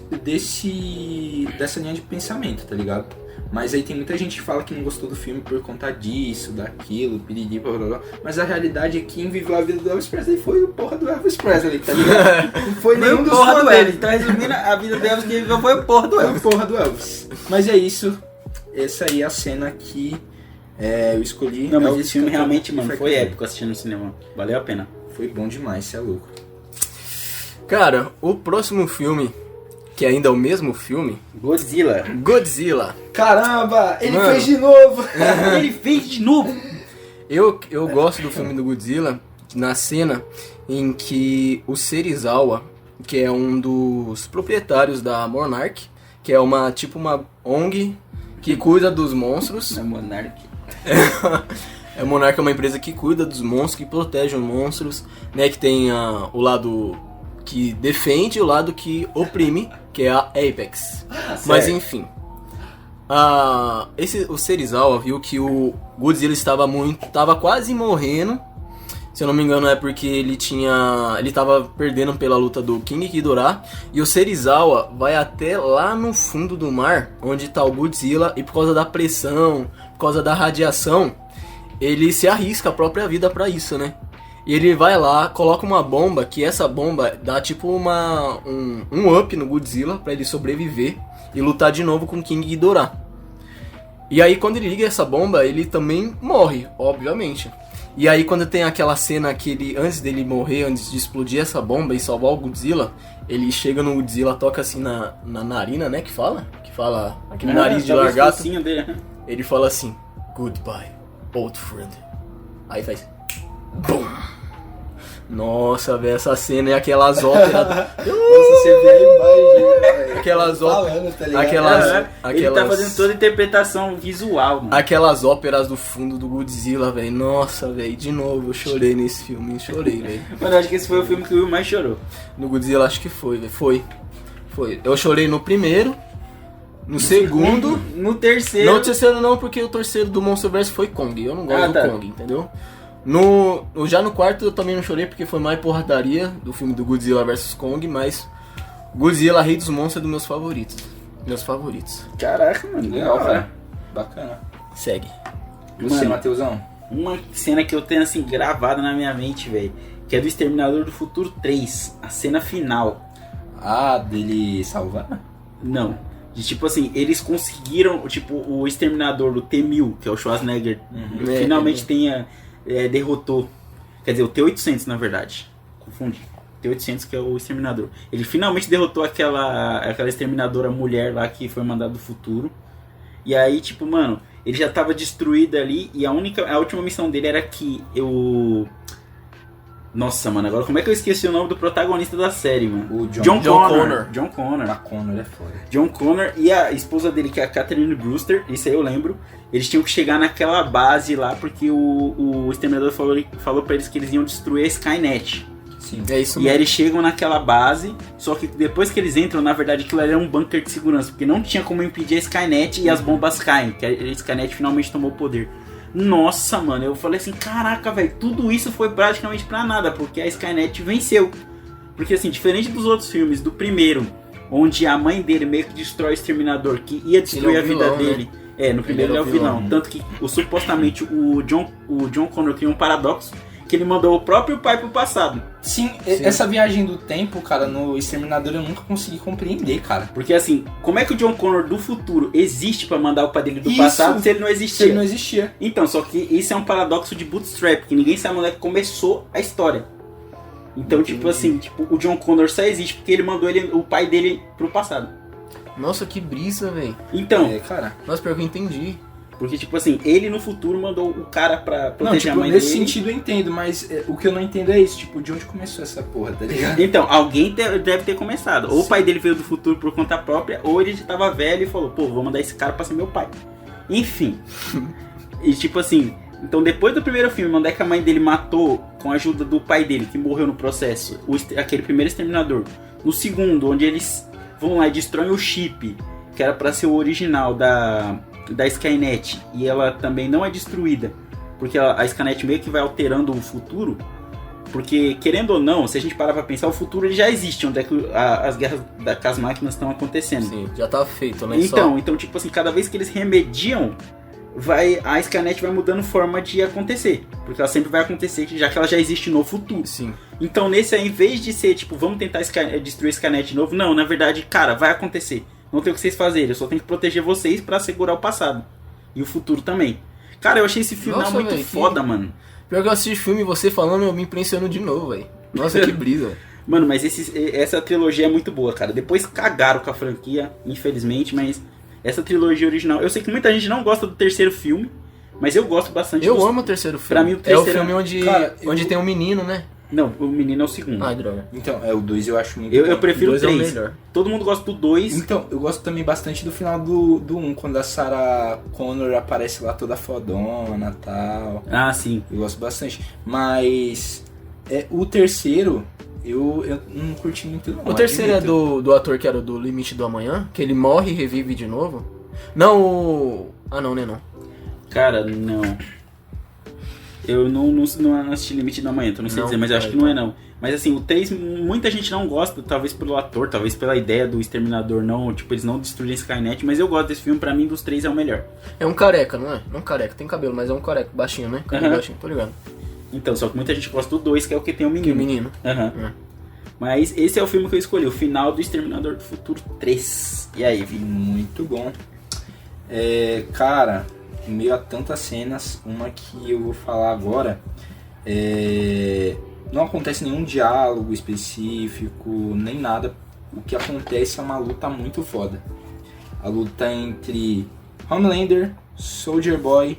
linha de pensamento, tá ligado? Mas aí tem muita gente que fala que não gostou do filme por conta disso, daquilo, piriri, blá, blá, blá. Mas a realidade é que quem viveu a vida do Elvis Presley foi o porra do Elvis Presley, tá ligado? Não foi nenhum dos porra do fãs Elvis. dele. Então, resumindo, a vida do Elvis que viveu foi o porra do Foi Elvis. o porra do Elvis. Mas é isso. Essa aí é a cena que eu escolhi. Não, mas Elvis esse filme cantando realmente, mano, If I foi Can Dream. épico assistindo no cinema. Valeu a pena. Foi bom demais, cê é louco. Cara, o próximo filme, que ainda é o mesmo filme, Godzilla. Godzilla. Caramba, ele Mano. fez de novo. Ele fez de novo. Eu gosto do filme do Godzilla na cena em que o Serizawa, que é um dos proprietários da Monarch, que é uma ONG que cuida dos monstros. Na Monarch. A Monarch é uma empresa que cuida dos monstros, que protege os monstros, né? Que tem o lado que defende e o lado que oprime, que é a Apex. Mas enfim. O Serizawa viu que o Godzilla estava quase morrendo. Se eu não me engano é porque ele estava perdendo pela luta do King Ghidorah. E o Serizawa vai até lá no fundo do mar, onde está o Godzilla, e por causa da pressão, por causa da radiação, ele se arrisca a própria vida pra isso, né? E ele vai lá, coloca uma bomba, que essa bomba dá tipo um up no Godzilla pra ele sobreviver e lutar de novo com o King Ghidorah. E aí quando ele liga essa bomba, ele também morre, obviamente. E aí quando tem aquela cena que ele, antes dele morrer, antes de explodir essa bomba e salvar o Godzilla, ele chega no Godzilla, toca assim na narina, né, que fala aquele nariz de Tava o largato. focinho dele. Ele fala assim, goodbye, old friend. Aí faz... Bum! Nossa, velho, essa cena e aquelas óperas... Nossa, você vê a imagem, velho. Aquelas óperas... Falando, tá ligado? Ele tá fazendo toda a interpretação visual, mano. Aquelas óperas do fundo do Godzilla, velho. Nossa, velho, de novo eu chorei nesse filme. Chorei, velho. Mano, eu acho que esse foi o filme que o Will mais chorou. No Godzilla acho que foi, velho. Foi. Eu chorei no primeiro, no segundo... No terceiro... Não, o terceiro não, porque o terceiro do Monsterverse foi Kong. Eu não gosto do Kong, entendeu? Já no quarto eu também não chorei porque foi mais porradaria do filme do Godzilla vs Kong, mas Godzilla, Rei dos Monstros é dos meus favoritos. Meus favoritos. Caraca, mano. Legal, cara. Bacana. Segue. Você, Mano, Matheusão? Uma cena que eu tenho assim gravada na minha mente, velho, que é do Exterminador do Futuro 3, a cena final. Ah, dele salvar? Não. De tipo assim, eles conseguiram, tipo, o Exterminador do T-1000, que é o Schwarzenegger, finalmente derrotou. Quer dizer, o T-800 na verdade. Confundi. T-800 que é o Exterminador. Ele finalmente derrotou aquela exterminadora mulher lá que foi mandada do futuro. E aí, tipo, mano, ele já tava destruído ali e a última missão dele era que Nossa, mano, agora como é que eu esqueci o nome do protagonista da série, mano? O John Connor. A Connor é foda. John Connor e a esposa dele, que é a Catherine Brewster, isso aí eu lembro. Eles tinham que chegar naquela base lá porque o Exterminador falou pra eles que eles iam destruir a Skynet. Sim. É isso E mesmo. aí eles chegam naquela base, só que depois que eles entram, na verdade aquilo ali é um bunker de segurança, porque não tinha como impedir a Skynet e as bombas caem, que a Skynet finalmente tomou poder. Nossa, mano, eu falei assim, caraca, velho, tudo isso foi praticamente pra nada, porque a Skynet venceu. Porque assim, diferente dos outros filmes, do primeiro, onde a mãe dele meio que destrói o Exterminador, que ia destruir a vida dele. Né? No primeiro ele é o vilão. Tanto que supostamente o John Connor criou um paradoxo, que ele mandou o próprio pai pro passado. Sim, essa viagem do tempo, cara, no Exterminador eu nunca consegui compreender, cara. Porque assim, como é que o John Connor do futuro existe pra mandar o pai dele do passado se ele não existia? Se ele não existia. Então, só que isso é um paradoxo de Bootstrap, que ninguém sabe onde é que começou a história. Então, tipo assim, o John Connor só existe porque ele mandou o pai dele pro passado. Nossa, que brisa, velho. Então, cara. Nossa, pior que eu entendi. porque tipo assim, ele no futuro mandou o cara pra proteger Não, tipo, a mãe nesse dele. sentido eu entendo, mas o que eu não entendo é isso, tipo, de onde começou essa porra, tá ligado? Então, alguém deve ter começado. Ou o pai dele veio do futuro por conta própria, ou ele já tava velho e falou, pô, vou mandar esse cara pra ser meu pai. Enfim. E tipo assim, então depois do primeiro filme, onde é que a mãe dele matou com a ajuda do pai dele, que morreu no processo, aquele primeiro Exterminador. No segundo, onde eles vão lá e destroem o chip, que era pra ser o original da Skynet, e ela também não é destruída, porque a Skynet meio que vai alterando o futuro. Porque, querendo ou não, se a gente parar pra pensar, o futuro ele já existe, onde é que as guerras com as máquinas estão acontecendo. Sim, já tá feito, né? Então, tipo assim, cada vez que eles remediam, a Skynet vai mudando forma de acontecer. Porque ela sempre vai acontecer, já que ela já existe no futuro. Sim. Então, nesse aí, em vez de ser, tipo, vamos tentar destruir a Skynet de novo, não, na verdade, cara, vai acontecer. Não tem o que vocês fazerem, eu só tenho que proteger vocês pra assegurar o passado. E o futuro também. Cara, eu achei esse final muito foda, mano. Pior que eu assisti filme e você falando, eu me impressiono de novo, velho. Nossa, que brisa. Mano, mas essa trilogia é muito boa, cara. Depois cagaram com a franquia, infelizmente, mas essa trilogia original... Eu sei que muita gente não gosta do terceiro filme, mas eu gosto bastante. Eu amo o terceiro filme. Pra mim, o terceiro é o filme onde tem um menino, né? Não, o menino é o segundo. Ai, droga. Então, o 2 eu acho muito Eu prefiro o 3. É o melhor. Todo mundo gosta do 2. Então, eu gosto também bastante do final do 1, quando a Sarah Connor aparece lá toda fodona e tal. Ah, sim. Eu gosto bastante. Mas o terceiro, eu não curti muito não. O terceiro é do ator que era do Limite do Amanhã, que ele morre e revive de novo. Não, Ah, não, né, não. Cara, não. Eu não assisti Limite da Manhã, então não sei dizer, mas eu acho que não é não. Mas assim, o 3, muita gente não gosta, talvez pelo ator, talvez pela ideia do Exterminador, não, tipo, eles não destruírem Skynet, mas eu gosto desse filme, pra mim, dos 3 é o melhor. É um careca, não é? Não careca, tem cabelo, mas é um careca, baixinho, né? Cabelo baixinho, tô ligado. Então, só que muita gente gosta do 2, que é o que tem o menino. Que menino. Mas esse é o filme que eu escolhi, o final do Exterminador do Futuro 3. E aí, Vi? Muito bom. Cara, em meio a tantas cenas, uma que eu vou falar agora, não acontece nenhum diálogo específico, nem nada. O que acontece é uma luta muito foda. A luta entre Homelander, Soldier Boy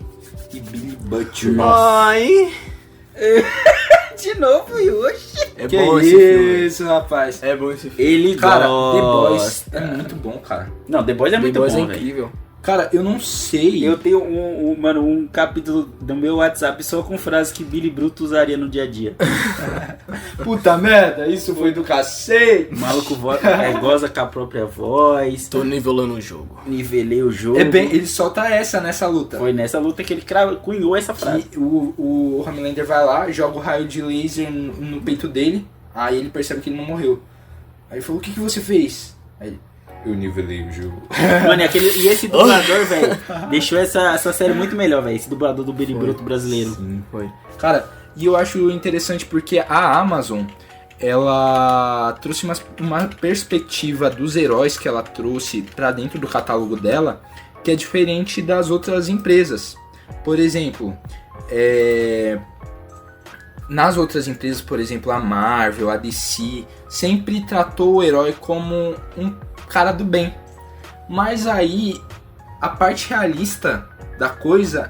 e Billy Butcher. Ai, De novo, Yoshi. é Que bom esse filme. isso, rapaz. É bom esse filme. Ele Cara, gosta. The Boys é muito bom, cara. Não, The Boys é The muito Boys bom, é velho. incrível. Cara, eu não sei. Eu tenho um capítulo do meu WhatsApp só com frases que Billy Bruto usaria no dia a dia. Puta merda, isso foi do cacete. O maluco goza com a própria voz. Tô nivelando o jogo. Nivelei o jogo. É bem, ele solta essa nessa luta. Foi nessa luta que ele cunhou essa frase. Que o Homelander vai lá, joga o raio de laser no peito dele, aí ele percebe que ele não morreu. Aí ele falou, o que você fez? Aí ele, eu nivelei o jogo. Mano, e esse dublador, velho, deixou essa série muito melhor, velho. Esse dublador do Billy Bruto brasileiro. Sim, foi. Cara, e eu acho interessante porque a Amazon, ela trouxe uma perspectiva dos heróis que ela trouxe pra dentro do catálogo dela, que é diferente das outras empresas. Por exemplo, nas outras empresas, por exemplo, a Marvel, a DC, sempre tratou o herói como um cara do bem. Mas aí, a parte realista da coisa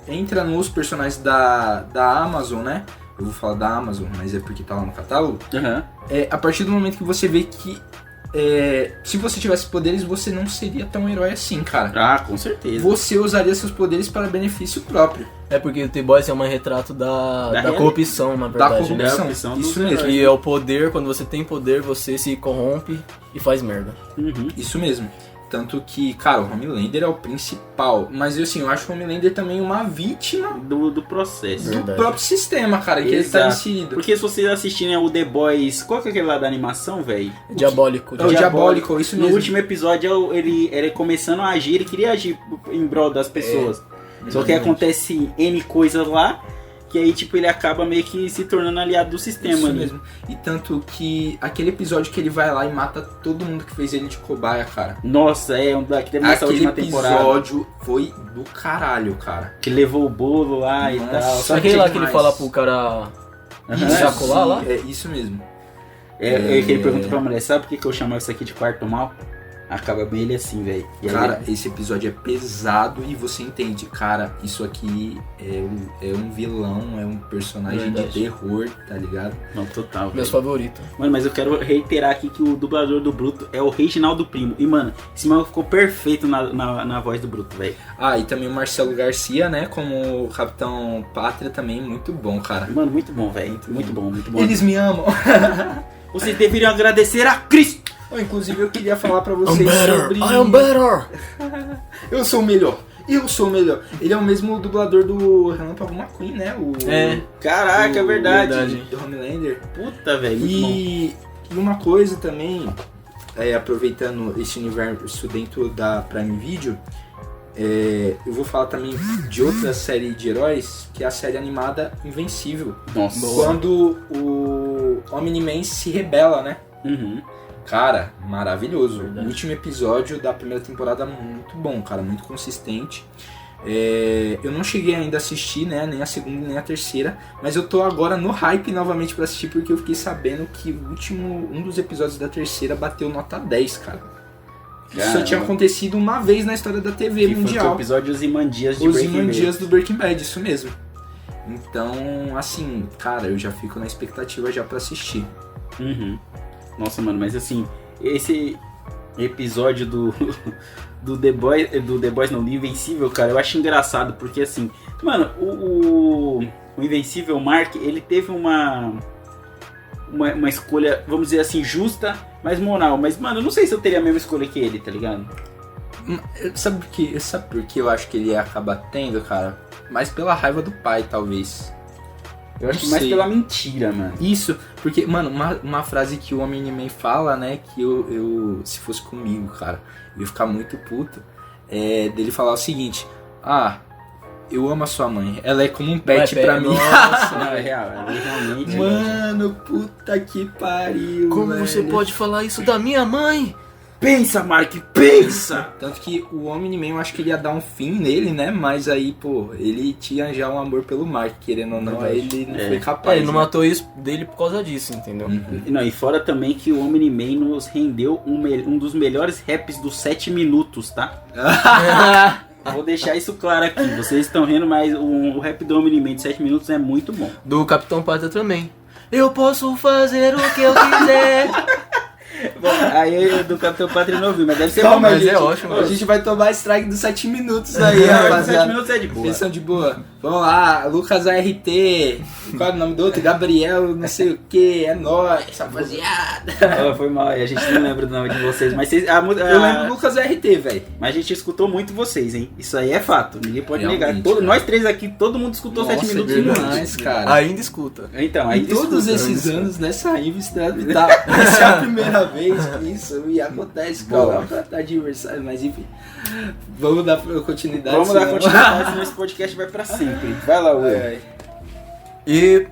entra nos personagens da Amazon, né? Eu vou falar da Amazon, mas é porque tá lá no catálogo. Aham. A partir do momento que você vê que se você tivesse poderes, você não seria tão herói assim, cara. Ah, com certeza. Você usaria seus poderes para benefício próprio. É porque o The Boys é um retrato da corrupção, na Da verdade, né? corrupção. dos Isso mesmo. heróis. Que é o poder, quando você tem poder, você se corrompe e faz merda. Uhum. Isso mesmo. Tanto que, cara, o Homelander é o principal. Mas eu acho o Homelander também uma vítima Do processo. do Verdade. próprio sistema, cara, que ele tá Exato. inserido. Porque se vocês assistirem o The Boys, qual que é aquele lá da animação, velho? Diabólico. É o Diabólico, isso No mesmo. último episódio, ele começando a agir, ele queria agir em prol das pessoas. Só que acontece N coisas lá, que aí, tipo, ele acaba meio que se tornando aliado do sistema Isso ali. mesmo. E tanto que aquele episódio que ele vai lá e mata todo mundo que fez ele de cobaia, cara. Nossa, é um daqui teve nessa Aquele última temporada. episódio foi do caralho, cara. Que levou o bolo lá e Nossa. tal. Só aquele lá que ele demais. fala pro cara Aham. ejacular lá? É isso mesmo. É que ele pergunta pra mulher, sabe por que eu chamo isso aqui de quarto mal? Acaba bem ele assim, velho. E aí Cara, esse episódio é pesado e você entende, cara, isso aqui é um vilão, é um personagem Verdade. de terror, tá ligado? Não, total, Meus velho. favoritos. Mano, mas eu quero reiterar aqui que o dublador do Bruto é o Reginaldo Primo. E, mano, esse maluco ficou perfeito na voz do Bruto, velho. Ah, e também o Marcelo Garcia, né, como o Capitão Pátria também, muito bom, cara. Mano, muito bom, velho. Muito bom, muito bom. Eles me amam. Vocês deveriam agradecer a Cristo. Inclusive eu queria falar pra I'm vocês better! sobre... I am better! Eu sou o melhor. Eu sou o melhor. Ele é o mesmo dublador do Relâmpago McQueen, né? Caraca, é verdade. Do Homelander. Puta, velho, muito bom. E uma coisa também, aproveitando esse universo dentro da Prime Video, eu vou falar também de outra série de heróis, que é a série animada Invencível. Nossa. Quando o Omni-Man se rebela, né? Uhum. Cara, maravilhoso. Verdade. O último episódio da primeira temporada muito bom, cara, muito consistente. Eu não cheguei ainda a assistir, né, nem a segunda nem a terceira, mas eu tô agora no hype novamente pra assistir porque eu fiquei sabendo que um dos episódios da terceira bateu nota 10, cara. Isso só Caramba. tinha acontecido uma vez na história da TV Que foi o mundial. episódio Os Imandias de Os Breaking Imandias Bad. do Breaking Bad, isso mesmo. Então, assim, cara, eu já fico na expectativa já pra assistir. Uhum. Nossa, mano, mas assim, esse episódio do The Boys não, do Invencível, cara, eu acho engraçado, porque assim, mano, o Invencível Mark, ele teve uma escolha, vamos dizer assim, justa, mas moral. Mas, mano, eu não sei se eu teria a mesma escolha que ele, tá ligado? Sabe por que eu acho que ele acaba tendo, cara? Mais pela raiva do pai, talvez. Eu acho que Não mais sei. pela mentira, mano. Isso, porque, mano, uma frase que o Omni-Man fala, né, que eu se fosse comigo, cara, eu ia ficar muito puto, dele falar o seguinte: eu amo a sua mãe, ela é como um pet pra mim. Nossa, Não, é real, é realmente. Mano, puta que pariu, como velho. você pode falar isso da minha mãe? Pensa, Mark, pensa! Tanto que o Omni-Man, eu acho que ele ia dar um fim nele, né, mas aí, pô, ele tinha já um amor pelo Mark, querendo ou não, aí ele não foi capaz. Ele não né? matou isso dele por causa disso, entendeu? Não, e fora também que o Omni-Man nos rendeu um dos melhores raps dos 7 minutos, tá? Vou deixar isso claro aqui. Vocês estão rindo, mas o rap do Homem-Man de 7 minutos é muito bom. Do Capitão Pátria também. Eu posso fazer o que eu quiser. Bom, aí do Capitão Pátria não ouvi, mas deve ser Calma, bom, mas gente, é ótimo, A mano. gente vai tomar strike dos 7 minutos aí, rapaziada. 7 minutos é de boa. Eles são de boa. Vamos lá, Lucas ART. Qual é o nome do outro? Gabriel, não sei o que. É nóis, rapaziada. Foi mal, a gente não lembra do nome de vocês, mas vocês, Eu lembro do Lucas ART, velho. mas a gente escutou muito vocês, hein? Isso aí é fato, ninguém pode Realmente, negar. cara. Nós três aqui, todo mundo escutou 7 minutos e muito. demais, cara. Ainda escuta. Então, aí Em todos escuta. esses anos, nessa Invistrada e tal. Essa é a primeira vez que isso e acontece, Boa. cara. Tá de aniversário, mas enfim. Vamos dar continuidade. Vamos dar senão- continuidade, senão esse podcast vai pra sempre. Vai lá, Will. É. E,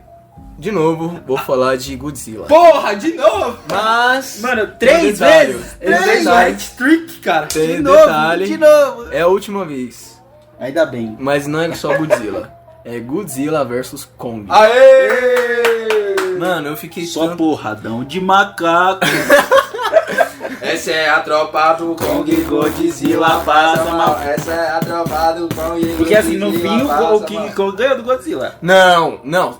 de novo, vou falar de Godzilla. Porra, de novo! Mas, Mano, tem 3 detalhe. vezes? Tem Três detalhe. white trick, cara. Tem De novo, detalhe. de novo. É a última vez. Ainda bem. Mas não é só Godzilla. É Godzilla versus Kong. Aê! Mano, eu fiquei Só tanto... porradão de macaco. Essa é a tropa do Kong Godzilla passa mal. Essa é a tropa do Kong. Porque assim, no Godzilla fim, passa o King mal. Kong ganhou do Godzilla. Não. Não,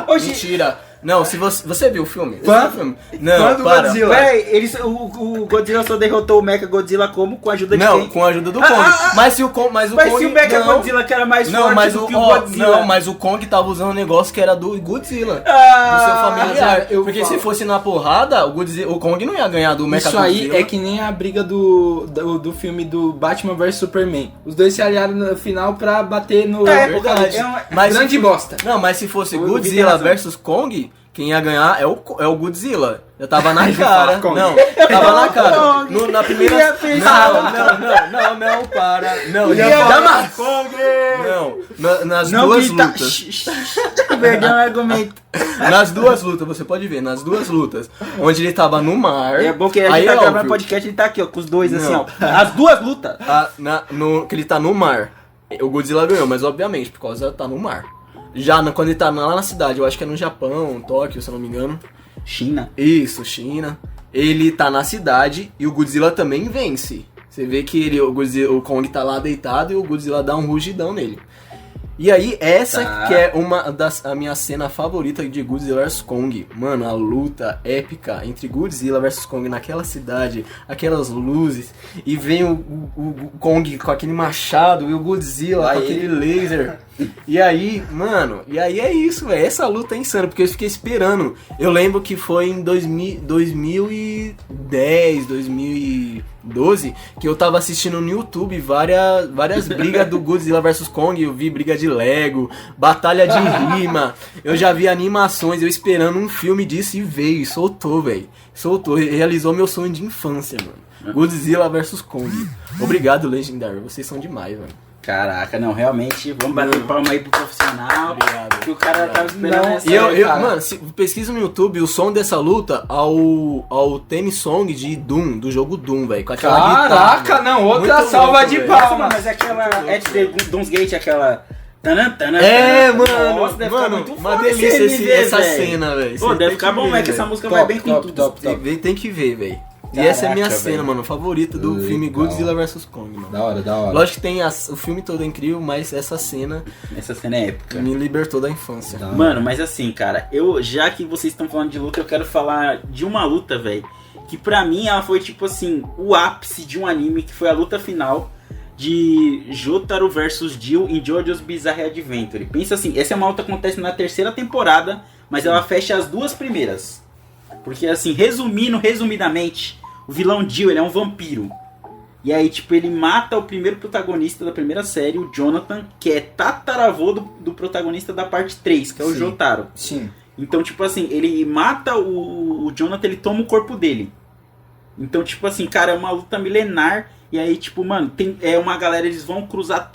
Oxi. mentira. Não, se você viu o filme? Quando? Você viu o filme? Não, Quando o para. Godzilla? Véi, o Godzilla só derrotou o Mecha Godzilla como? Com a ajuda de Não, quem? com a ajuda do Kong. Mas se o Kong... Mas o Mas Kong... se o Mecha não. Godzilla que era mais Não, forte mas do o, que o ó, Godzilla. não, mas o Kong tava usando um negócio que era do Godzilla. Do seu Ah, familiar. eu Porque falo. se fosse na porrada, o Kong não ia ganhar do Mecha Isso aí Godzilla. é que nem a briga do filme do Batman vs Superman. Os dois se aliaram no final pra bater no... É verdade. É um- Mas Grande se, bosta. não, mas se fosse O Vitor Godzilla razão. versus Kong, quem ia ganhar é o Godzilla. Eu tava na Aí cara. fala Kong. Não, tava na cara. Kong. Na primeira. Ia pensar. Não, para. Não, Ia jamais. falar, Kong! Não, nas Não duas grita. lutas. Perdeu o argumento. Nas duas lutas, você pode ver, nas duas lutas. Onde ele tava no mar. É bom que a gente aí tá é gravando óbvio, podcast, ele tá aqui, ó, com os dois, assim, Não. ó. As duas lutas. que ele tá no mar. O Godzilla ganhou, mas obviamente, por causa tá no mar. Já quando ele tá lá na cidade, eu acho que é no Japão, Tóquio, se eu não me engano. China. Isso, China. Ele tá na cidade e o Godzilla também vence. Você vê que o Kong tá lá deitado e o Godzilla dá um rugidão nele. E aí, essa Tá. que é a minha cena favorita de Godzilla vs Kong. Mano, a luta épica entre Godzilla vs Kong naquela cidade, aquelas luzes, e vem o Kong com aquele machado e o Godzilla Aí. com aquele laser. E aí, mano, é isso, velho. Essa luta é insana, porque eu fiquei esperando. Eu lembro que foi em 2010, 2012, que eu tava assistindo no YouTube várias brigas do Godzilla vs Kong. Eu vi briga de Lego, batalha de rima. Eu já vi animações, eu esperando um filme disso e veio, e soltou, velho. Soltou, realizou meu sonho de infância, mano. Godzilla vs Kong. Obrigado, Legendary. Vocês são demais, mano. Caraca, não, realmente, vamos bater palma aí pro profissional. Obrigado. Que o cara tava esperando Não, essa. E eu, cara. mano, pesquisa no YouTube o som dessa luta ao theme song de Doom, do jogo Doom, velho. Com aquela Caraca, guitarra. não, outra Muito salva louco, de velho. palmas. Mas é aquela. É de Doom's Gate, aquela. Tanan, É, tanan. mano, Nossa, deve ficar mano, muito uma foda delícia esse MV, essa velho. cena, velho. Pô, Você deve tem ficar bom, ver, é que essa velho. música Top, vai bem com top, tudo. top, top. Tem que ver, velho. E essa é a minha Caraca, cena, velho. mano, favorita do filme Legal. Godzilla vs Kong, mano. Da hora, da hora. Lógico que tem o filme todo é incrível, mas essa cena Essa cena é épica. me libertou da infância. Da hora. Mano, mas assim, cara, já que vocês estão falando de luta, eu quero falar de uma luta, velho, que pra mim ela foi tipo assim, o ápice de um anime, que foi a luta final de Jotaro versus Jill em JoJo's Bizarre Adventure. Pensa assim, essa é uma luta que acontece na terceira temporada, mas ela fecha as duas primeiras. Porque assim, resumidamente, o vilão Jill, ele é um vampiro. E aí, tipo, ele mata o primeiro protagonista da primeira série, o Jonathan, que é tataravô do protagonista da parte 3, que é o Sim. Jotaro. Sim. Então, tipo assim, ele mata o Jonathan, ele toma o corpo dele. Então, tipo assim, cara, é uma luta milenar. E aí, tipo, mano, tem uma galera, eles vão cruzar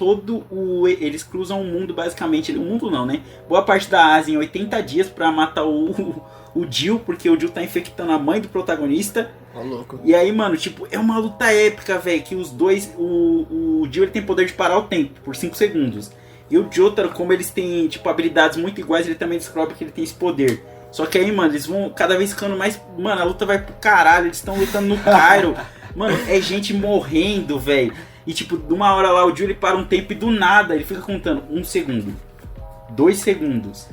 eles cruzam o mundo, basicamente. O mundo não, né? Boa parte da Ásia em 80 dias pra matar o Jill, porque o Jill tá infectando a mãe do protagonista. Ó, louco. E aí, mano, tipo, é uma luta épica, velho, que os dois, o Jill, ele tem poder de parar o tempo por 5 segundos. E o Jotaro, como eles têm, tipo, habilidades muito iguais, ele também descobre que ele tem esse poder. Só que aí, mano, eles vão cada vez ficando mais... Mano, a luta vai pro caralho, eles estão lutando no Cairo. Mano, é gente morrendo, velho. E tipo, de uma hora lá o Jill ele para um tempo e do nada ele fica contando 1 segundo, 2 segundos,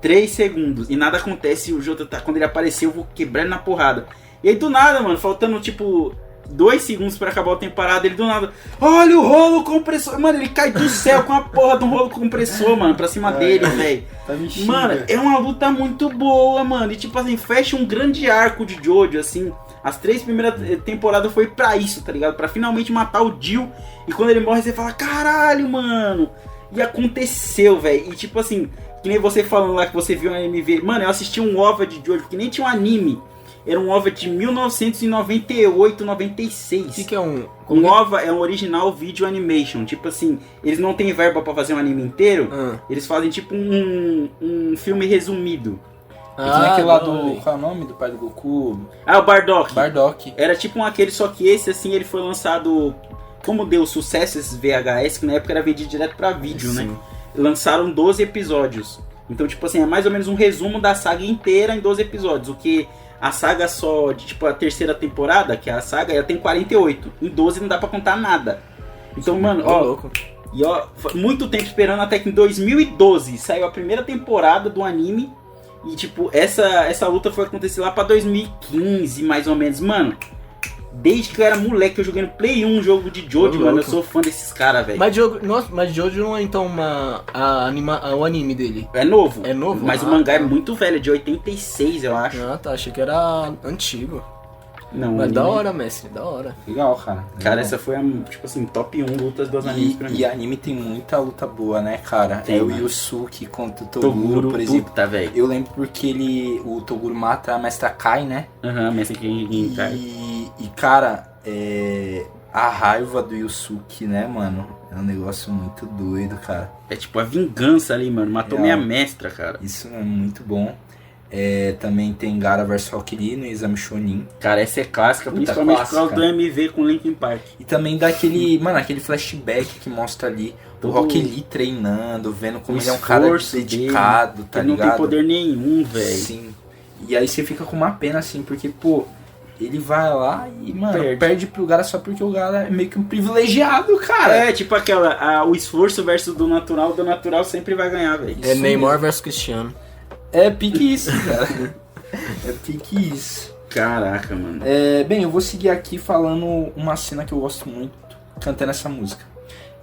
3 segundos e nada acontece. E o Jota tá, quando ele apareceu, eu vou quebrar ele na porrada. E aí do nada, mano, faltando tipo 2 segundos pra acabar a temporada, ele do nada, olha o rolo compressor, mano, ele cai do céu com a porra do rolo compressor, mano, pra cima dele, velho. Tá mexendo, mano, é uma luta muito boa, mano, e tipo assim, fecha um grande arco de Jojo, assim. As 3 primeiras temporadas foi pra isso, tá ligado? Pra finalmente matar o Jill. E quando ele morre, você fala, caralho, mano. E aconteceu, velho. E tipo assim, que nem você falando lá que você viu um anime. Mano, eu assisti um OVA de Jojo, que nem tinha um anime. Era um OVA de 1998, 96. O que é um... Um OVA é um original video animation. Tipo assim, eles não têm verba pra fazer um anime inteiro. Eles fazem tipo um filme resumido. Tinha aquele lá do... Qual é o nome do pai do Goku? Ah, o Bardock. Bardock. Era tipo aquele, só que esse assim, ele foi lançado... Como deu sucesso esses VHS, que na época era vendido direto pra vídeo, Sim. né? Lançaram 12 episódios. Então, tipo assim, é mais ou menos um resumo da saga inteira em 12 episódios. O que a saga só, de tipo, a terceira temporada, que é a saga, ela tem 48. Em 12 não dá pra contar nada. Então, mano, ó... louco. E ó, muito tempo esperando até que em 2012 saiu a primeira temporada do anime. E tipo, essa luta foi acontecer lá pra 2015, mais ou menos. Mano, desde que eu era moleque, eu joguei no Play 1 um jogo de Jojo, mano. Eu sou fã desses caras, velho. Mas Jojo não é então o anime dele? É novo. É novo? Mas o mangá é muito velho, é de 86, eu acho. Ah, tá. Achei que era antigo. Não, Mas anime... da hora, mestre. Da hora. Legal, cara. Cara, Legal. essa foi a, tipo assim, top 1 lutas dos animes pra mim. E anime tem muita luta boa, né, cara? Tem, é o mano. Yusuke contra o Toguro, por exemplo. Puta, velho. Eu lembro porque o Toguro mata a Mestra Kai, né? Aham, mas quem cai. E cara, a raiva do Yusuke, né, mano? É um negócio muito doido, cara. É tipo a vingança ali, mano. Matou minha mestra, cara. Isso é muito bom. Também tem Gaara vs Rock Lee no Exame Chunin. Cara, essa é clássica, Puta, principalmente por clássica. causa do MV com Linkin Park. E também dá aquele flashback que mostra ali o Rock Lee treinando, vendo como ele é um cara esforço dedicado, dele, tá ele ligado? não tem poder nenhum, velho. Sim. E aí você fica com uma pena, assim, porque, pô, ele vai lá e, mano, perde pro Gaara só porque o Gaara é meio que um privilegiado, cara. É, tipo o esforço versus do natural sempre vai ganhar, velho. É Neymar versus Cristiano. É pique isso, cara. É pique isso. Caraca, mano. Bem, eu vou seguir aqui falando uma cena que eu gosto muito, cantando essa música.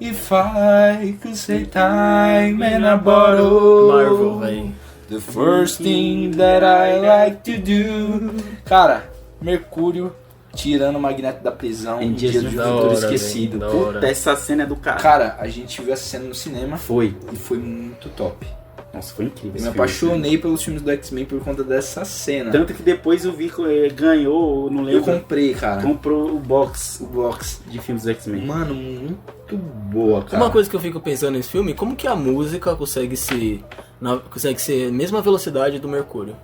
If I could say time in a bottle, Marvel, velho. the first thing that I like to do. Cara, Mercúrio tirando o Magneto da prisão em Dia do Futuro Esquecido. Da hora. Puta, essa cena é do cara. Cara, a gente viu essa cena no cinema Foi. e foi muito top. Nossa, foi incrível. Eu esse me filme. apaixonei pelos filmes do X-Men por conta dessa cena. Tanto que depois o Vico ganhou, não Eu lembro. comprei, cara, Comprou o box o box. de filmes do X-Men. Mano, muito boa, cara. Uma coisa que eu fico pensando nesse filme, como que a música consegue ser a mesma velocidade do Mercúrio?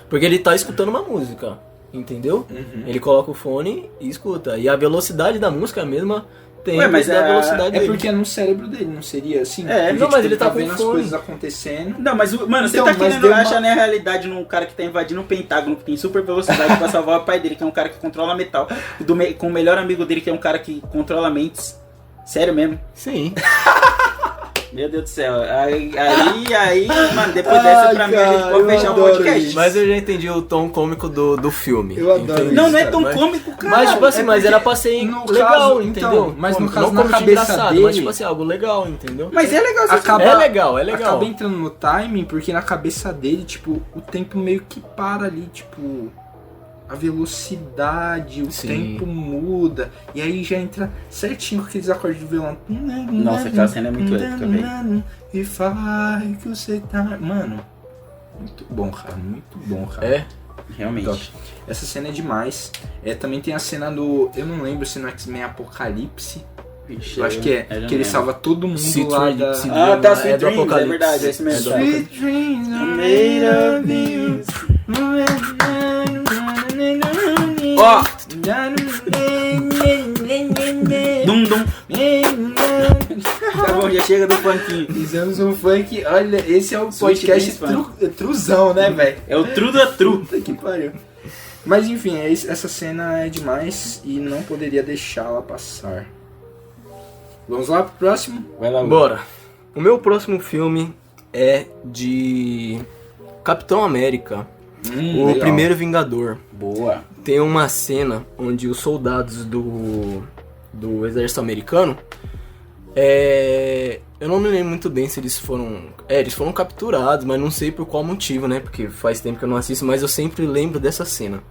Porque ele tá escutando uma música, entendeu? Uhum. Ele coloca o fone e escuta. E a velocidade da música é a mesma tempo Ué, mas da velocidade dele. porque é no cérebro dele, não seria assim? É, Porque, não, mas tipo, ele tá com vendo as fone. coisas acontecendo. Não, mas, mano, você Então, tá mas querendo deu uma- achar na realidade num cara que tá invadindo o Pentágono, que tem super velocidade pra salvar o pai dele, que é um cara que controla metal. Com o melhor amigo dele, que é um cara que controla mentes. Sério mesmo. Sim. Meu Deus do céu. Aí, mano, depois dessa pra mim a gente pode fechar o podcast. Mas eu já entendi o tom cômico do filme. Eu adoro entendeu? isso. Não é tão Mas- cômico, cara. Mas tipo assim, é mas porque era pra ser no legal, caso- entendeu? então, mas no caso, não na como de cabeça engraçado, dele- mas tipo assim, algo legal, entendeu? Mas é legal essa Acaba, É legal. Acaba entrando no timing, porque na cabeça dele, tipo, o tempo meio que para ali, tipo, a velocidade, o Sim. tempo muda, e aí já entra certinho com aqueles acordes de violão. Nossa, aquela cena é muito épica, velho. If I could say time. Mano, muito bom, cara, muito bom, cara. É. Realmente. Top. Essa cena é demais. Também tem a cena do, eu não lembro se no X-Men Apocalipse, Vixe, eu acho que é, que ele salva todo mundo lá da... Ah, tá, É Sweet do Dreams, é Apocalipse. verdade, é isso mesmo. É do Sweet dreams are Made made of of Ó, dum. Tá bom, já chega do funkinho. Fizemos um funk, olha, esse é o Sweet podcast Dreams, truzão, né, velho? É o true da true. Puta que pariu. Mas enfim, essa cena é demais e não poderia deixá-la passar. Vamos lá pro próximo? Vai lá, Bora. O meu próximo filme é de Capitão América, o legal. Primeiro Vingador. Boa. Tem uma cena onde os soldados do exército americano, eu não me lembro muito bem se eles foram capturados, mas não sei por qual motivo, né, porque faz tempo que eu não assisto, mas eu sempre lembro dessa cena,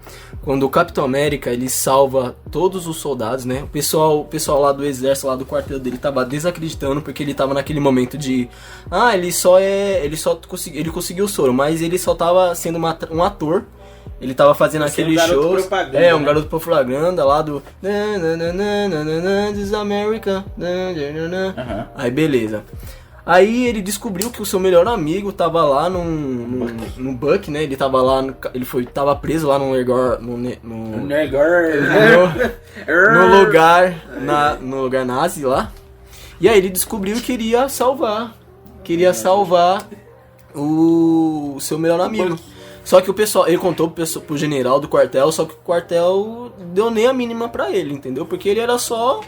quando o Capitão América, ele salva todos os soldados, né, o pessoal lá do exército, lá do quartel dele, tava desacreditando, porque ele tava naquele momento de, ele conseguiu o soro, mas ele só tava sendo um ator. Ele tava fazendo aquele show. Um garoto propaganda lá do This is America. Aí beleza. Aí ele descobriu que o seu melhor amigo tava lá no Buck, né? Ele tava lá, tava preso lá no lugar nazi lá. E aí ele descobriu que queria salvar o seu melhor amigo. Só que o pessoal, ele contou pro general do quartel, só que o quartel deu nem a mínima pra ele, entendeu? Porque ele era só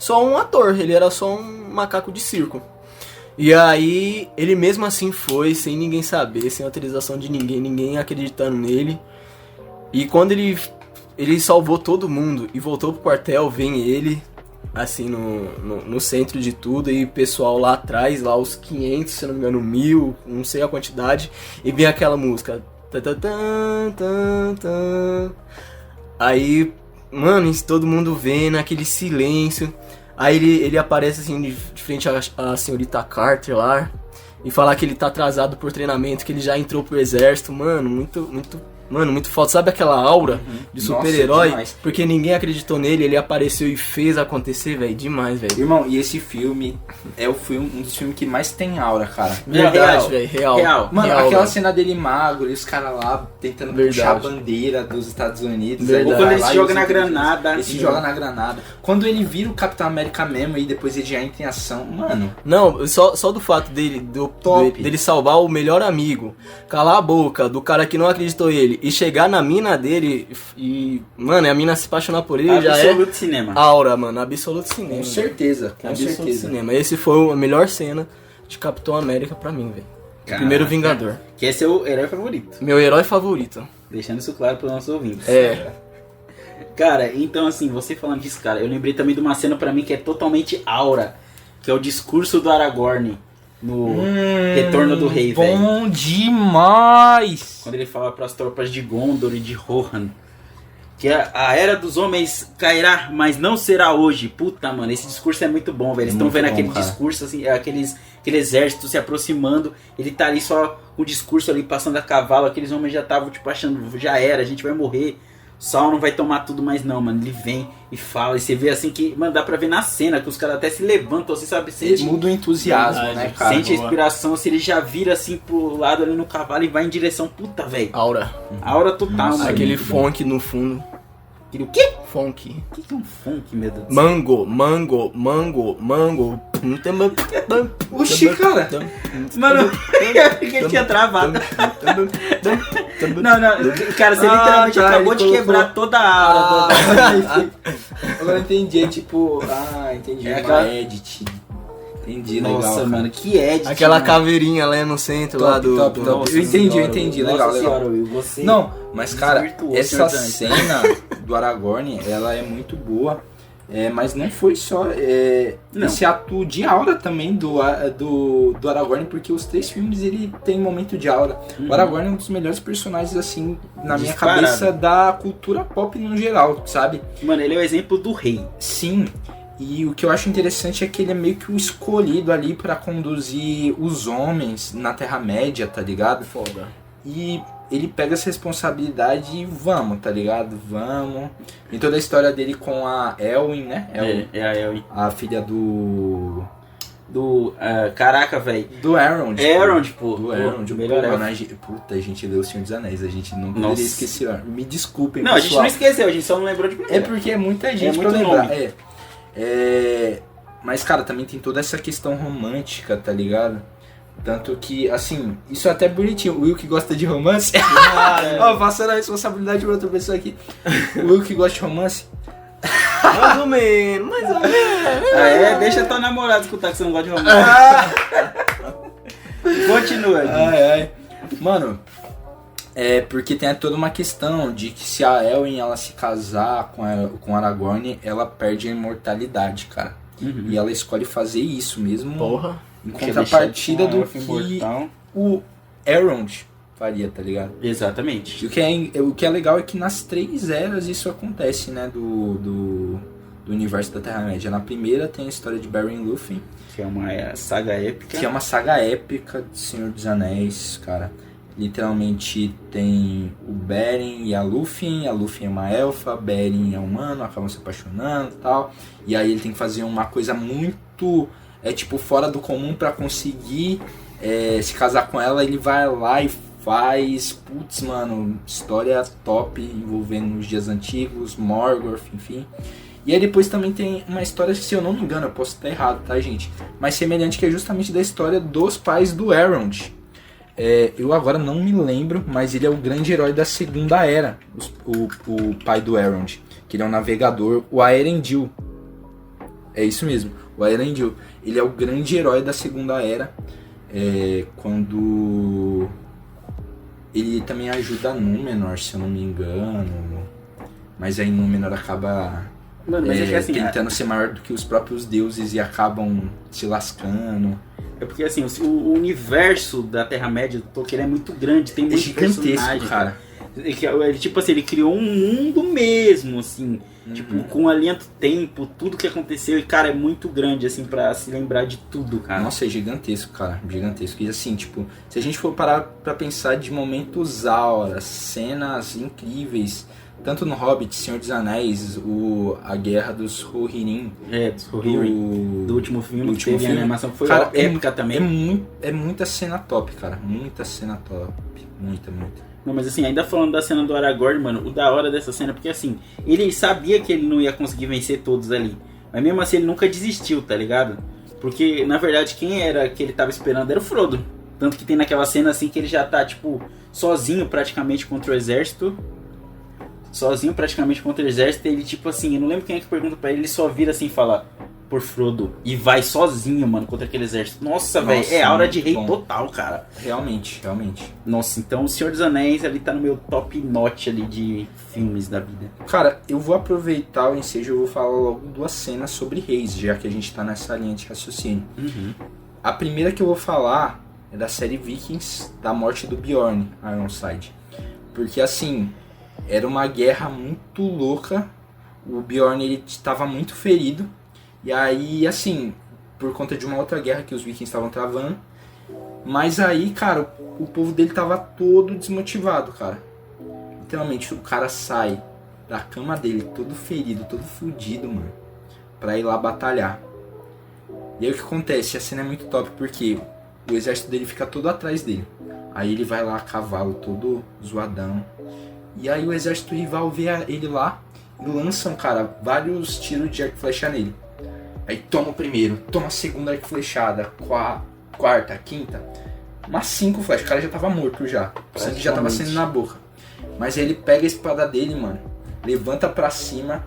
um ator, ele era só um macaco de circo. E aí, ele mesmo assim foi, sem ninguém saber, sem autorização de ninguém acreditando nele. E quando ele salvou todo mundo e voltou pro quartel, vem ele, assim, no centro de tudo, e o pessoal lá atrás, lá os 500, se não me engano, 1000, não sei a quantidade, e vem aquela música... Aí, mano, todo mundo vendo aquele silêncio. Aí ele aparece assim de frente à senhorita Carter lá e falar que ele tá atrasado por treinamento, que ele já entrou pro exército. Mano, muito foda. Sabe aquela aura de super-herói? Porque ninguém acreditou nele, ele apareceu e fez acontecer, velho. Demais, velho. Irmão, e esse filme é um dos filmes que mais tem aura, cara. Verdade, velho. Real. Mano, real, aquela véio. cena dele magro e os caras lá tentando puxar a bandeira dos Estados Unidos. Verdade. Ou quando ele se joga na granada. Ele se joga na granada. Quando ele vira o Capitão América mesmo e depois ele já entra em ação, mano. Não, só do fato dele salvar o melhor amigo, calar a boca do cara que não acreditou nele e chegar na mina dele e, mano, a mina se apaixonar por ele já é Absoluto cinema. aura, mano, absoluto cinema. Com certeza, com absoluto certeza. cinema. Esse foi a melhor cena de Capitão América pra mim, velho. Primeiro Vingador. Que esse é o herói favorito. Meu herói favorito. Deixando isso claro para os nossos ouvintes. Cara, então assim, você falando disso, cara, eu lembrei também de uma cena pra mim que é totalmente aura, que é o discurso do Aragorn no Retorno do Rei, velho. Bom demais! Quando ele fala pras tropas de Gondor e de Rohan que a era dos homens cairá, mas não será hoje. Puta, mano, esse discurso é muito bom, velho. Eles estão vendo aquele discurso, assim, aquele exército se aproximando. Ele tá ali só com o discurso ali, passando a cavalo. Aqueles homens já estavam, tipo, achando, já era, a gente vai morrer. Sauron não vai tomar tudo mais não, mano. Ele vem e fala, e você vê assim que, mano, dá pra ver na cena que os caras até se levantam, assim, sabe? Ele muda o entusiasmo, né, cara? Sente a inspiração, se ele já vira assim pro lado ali no cavalo e vai em direção, puta, velho. Aura. Aura total, mano. Aquele funk no fundo. Aquele o quê? Funk. O que é um funk, meu Deus do céu? Mango. Oxi, cara. Mano, que tinha travado. Não, cara, você literalmente acabou de quebrar toda a aura. Agora eu entendi, é tipo... entendi. É uma edit. Entendi, legal. Nossa, cara. mano, que edit. Aquela mano. caveirinha lá no centro, lá do... Top. Eu entendi, legal, Nossa legal. senhora, Will, você Não, mas cara, desvirtuou, essa senhor Dante. cena do Aragorn, ela é muito boa. Mas não foi só esse ato de aura também do Aragorn, porque os 3 filmes ele tem momento de aura. O Aragorn é um dos melhores personagens, assim, na minha Disparado. cabeça, da cultura pop no geral, sabe? Mano, ele é o exemplo do rei. Sim, e o que eu acho interessante é que ele é meio que o escolhido ali pra conduzir os homens na Terra-média, tá ligado? Foda. E ele pega essa responsabilidade e vamos, tá ligado? Vamos. E toda a história dele com a Elwin, né? É a Elwin. A filha do Caraca, velho. Do Elrond. Pô. Do Elrond. Melhor Pô, mano, puta, a gente leu O Senhor dos Anéis. A gente não Nossa. poderia esquecer. Me desculpem, Não, a gente pessoal. não esqueceu, a gente só não lembrou de primeira. É porque é muita gente muito pra lembrar. nome. Mas, cara, também tem toda essa questão romântica, tá ligado? Tanto que, assim, isso é até bonitinho. O Will que gosta de romance. Ó, passando a responsabilidade pra outra pessoa aqui. O Will que gosta de romance. Mais ou menos, mais ou menos. Deixa teu namorado escutar que você não gosta de romance. Continua, Ai. Mano, porque tem toda uma questão de que se a Elwin ela se casar com Aragorn, ela perde a imortalidade, cara. Uhum. E ela escolhe fazer isso mesmo. Porra. Em contrapartida do que o Elrond faria, tá ligado? Exatamente. E o que é legal é que nas 3 eras isso acontece, né? Do universo da Terra-média. Na primeira tem a história de Beren e Lúthien. Que é uma saga épica. Que é uma saga épica de Senhor dos Anéis, cara. Literalmente tem o Beren e a Lúthien é uma elfa, Beren é humano, acabam se apaixonando e tal. E aí ele tem que fazer uma coisa muito, fora do comum pra conseguir se casar com ela. Ele vai lá e faz, putz, mano, história top envolvendo os dias antigos, Morgoth, enfim. E aí depois também tem uma história, se eu não me engano, eu posso estar errado, tá, gente? Mas semelhante, que é justamente da história dos pais do Elrond. Eu agora não me lembro, mas ele é o grande herói da Segunda Era, o pai do Elrond, que ele é um navegador, o Aerendil. É isso mesmo, o Aerendil. Ele é o grande herói da Segunda Era, quando ele também ajuda Númenor, se eu não me engano, mas aí Númenor acaba Mano, mas assim, tentando ser maior do que os próprios deuses e acabam se lascando. É porque assim, o universo da Terra-média do Tolkien é muito grande, tem muitos personagens, cara. Ele, tipo assim, ele criou um mundo mesmo, assim, tipo, com a linha do tempo, tudo que aconteceu, e cara, é muito grande, assim, pra se lembrar de tudo, cara. Nossa, é gigantesco, cara, gigantesco. E assim, tipo, se a gente for parar pra pensar de momentos auras, cenas incríveis, tanto no Hobbit, Senhor dos Anéis, a Guerra dos Rohirrim. Dos Rohirrim. Do último filme, que teve a animação, foi cara, épica também. É muita cena top, cara. Muita cena top. Muita. Não, mas assim, ainda falando da cena do Aragorn, mano, o da hora dessa cena, porque assim, ele sabia que ele não ia conseguir vencer todos ali. Mas mesmo assim, ele nunca desistiu, tá ligado? Porque, na verdade, quem era que ele tava esperando era o Frodo. Tanto que tem naquela cena, assim, que ele já tá, tipo, sozinho praticamente contra o exército. Ele, tipo assim, eu não lembro quem é que pergunta pra ele só vira assim e fala, por Frodo, e vai sozinho, mano, contra aquele exército. Nossa, velho, é aura de rei total, cara. Realmente. Nossa, então o Senhor dos Anéis ali tá no meu top notch ali de filmes da vida. Cara, eu vou aproveitar o ensejo e vou falar logo 2 cenas sobre reis, já que a gente tá nessa linha de raciocínio. Uhum. A primeira que eu vou falar é da série Vikings, da morte do Bjorn Ironside. Porque assim, era uma guerra muito louca, o Bjorn ele estava muito ferido, e aí assim, por conta de uma outra guerra que os vikings estavam travando, mas aí, cara, o povo dele tava todo desmotivado, cara. Literalmente, o cara sai da cama dele todo ferido, todo fudido, mano, pra ir lá batalhar. E aí o que acontece? A cena é muito top, porque o exército dele fica todo atrás dele. Aí ele vai lá a cavalo, todo zoadão. E aí o exército rival vê ele lá e lançam, cara, vários tiros de arco e flecha nele. Aí toma o primeiro, toma a segunda arco e flechada, quarta, quinta, umas 5 flechas. O cara já tava morto já, o sangue já tava saindo na boca. Mas aí ele pega a espada dele, mano, levanta pra cima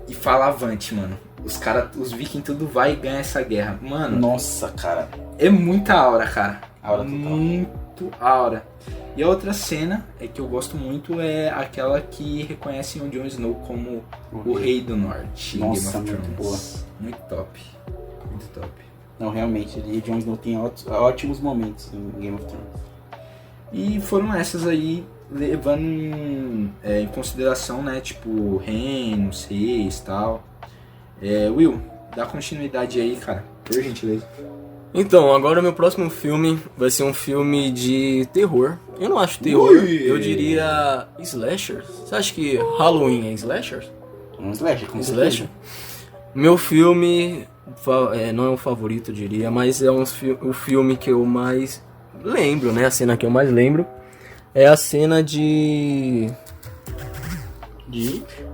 e fala avante, mano. Os vikings tudo vai e ganha essa guerra. Mano, nossa, cara, é muita aura, cara. Aura total. Muito aura. E a outra cena que eu gosto muito é aquela que reconhece o Jon Snow como o Rei do Norte. Nossa, Game of muito Thrones. Muito top. Muito top. Não, realmente, o Jon Snow tem ótimos momentos em Game of Thrones. E foram essas aí, levando em consideração, né, tipo, reinos, reis e tal. Will, dá continuidade aí, cara, por gentileza. Então, agora o meu próximo filme vai ser um filme de terror. Eu não acho terror, eu diria slasher. Você acha que Halloween é slasher? Um slasher, com Slasher? Meu filme não é o favorito, eu diria, mas é o filme que eu mais lembro, né? A cena que eu mais lembro é a cena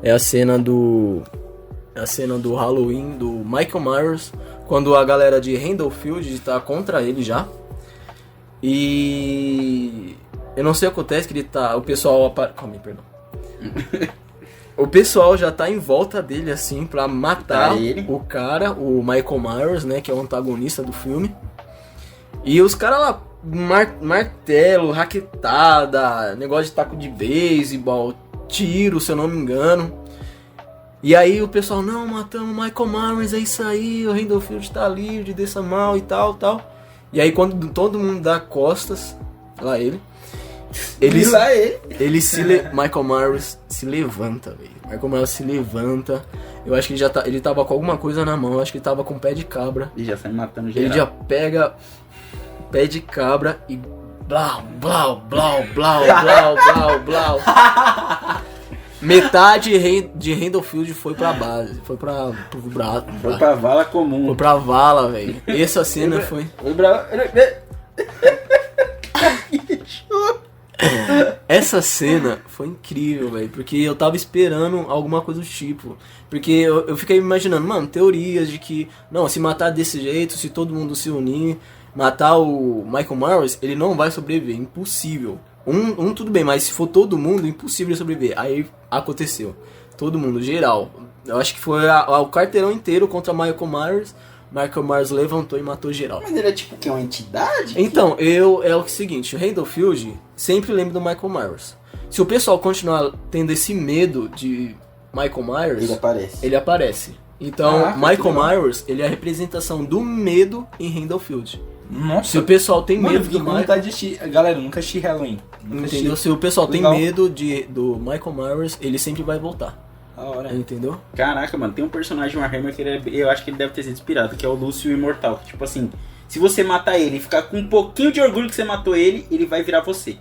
É a cena do Halloween, do Michael Myers, quando a galera de Haddonfield tá contra ele já. E eu não sei o que acontece, que ele tá... O pessoal... Calma aí, perdão. O pessoal já tá em volta dele, assim, pra matar ele. o cara, o Michael Myers, né, que é o antagonista do filme. E os caras lá, martelo, raquetada, negócio de taco de beisebol, tiro, se eu não me engano. E aí o pessoal, não, matamos o Michael Myers, é isso aí, o Renfield tá livre dessa mal e tal. E aí quando todo mundo dá costas, lá ele... Michael Myers se levanta, velho. Michael Myers se levanta. Eu acho que ele tava com alguma coisa na mão. Eu acho que ele tava com pé de cabra. E já sai matando geral. Ele já pega o pé de cabra e blau, blau, blau, blau, blau, blau, blau. Metade de Renfield foi pra base. Foi pro braço. Foi pra vala comum. Foi pra vala, velho. Essa cena foi... Essa cena foi incrível, velho, porque eu tava esperando alguma coisa do tipo. Porque eu fiquei imaginando, mano, teorias de que, não, se matar desse jeito, se todo mundo se unir, matar o Michael Myers, ele não vai sobreviver, impossível. Tudo bem, mas se for todo mundo, impossível ele sobreviver. Aí aconteceu, todo mundo, geral. Eu acho que foi o quarteirão inteiro contra Michael Myers. Michael Myers levantou e matou geral. Mas ele é tipo que uma entidade? Então, é o seguinte, o Renfield sempre lembra do Michael Myers. Se o pessoal continuar tendo esse medo de Michael Myers, ele aparece. Então, Michael Myers, ele é a representação do medo em Renfield. Nossa. Se o pessoal tem medo do Michael... vontade de assistir. Galera, eu nunca assisti Halloween. Entendeu? Se o pessoal tem medo do Michael Myers, ele sempre vai voltar. Da hora. Entendeu? Caraca, mano, tem um personagem, Warhammer, que eu acho que ele deve ter sido inspirado, que é o Lúcio Imortal. Que, tipo assim, se você matar ele e ficar com um pouquinho de orgulho que você matou ele, ele vai virar você.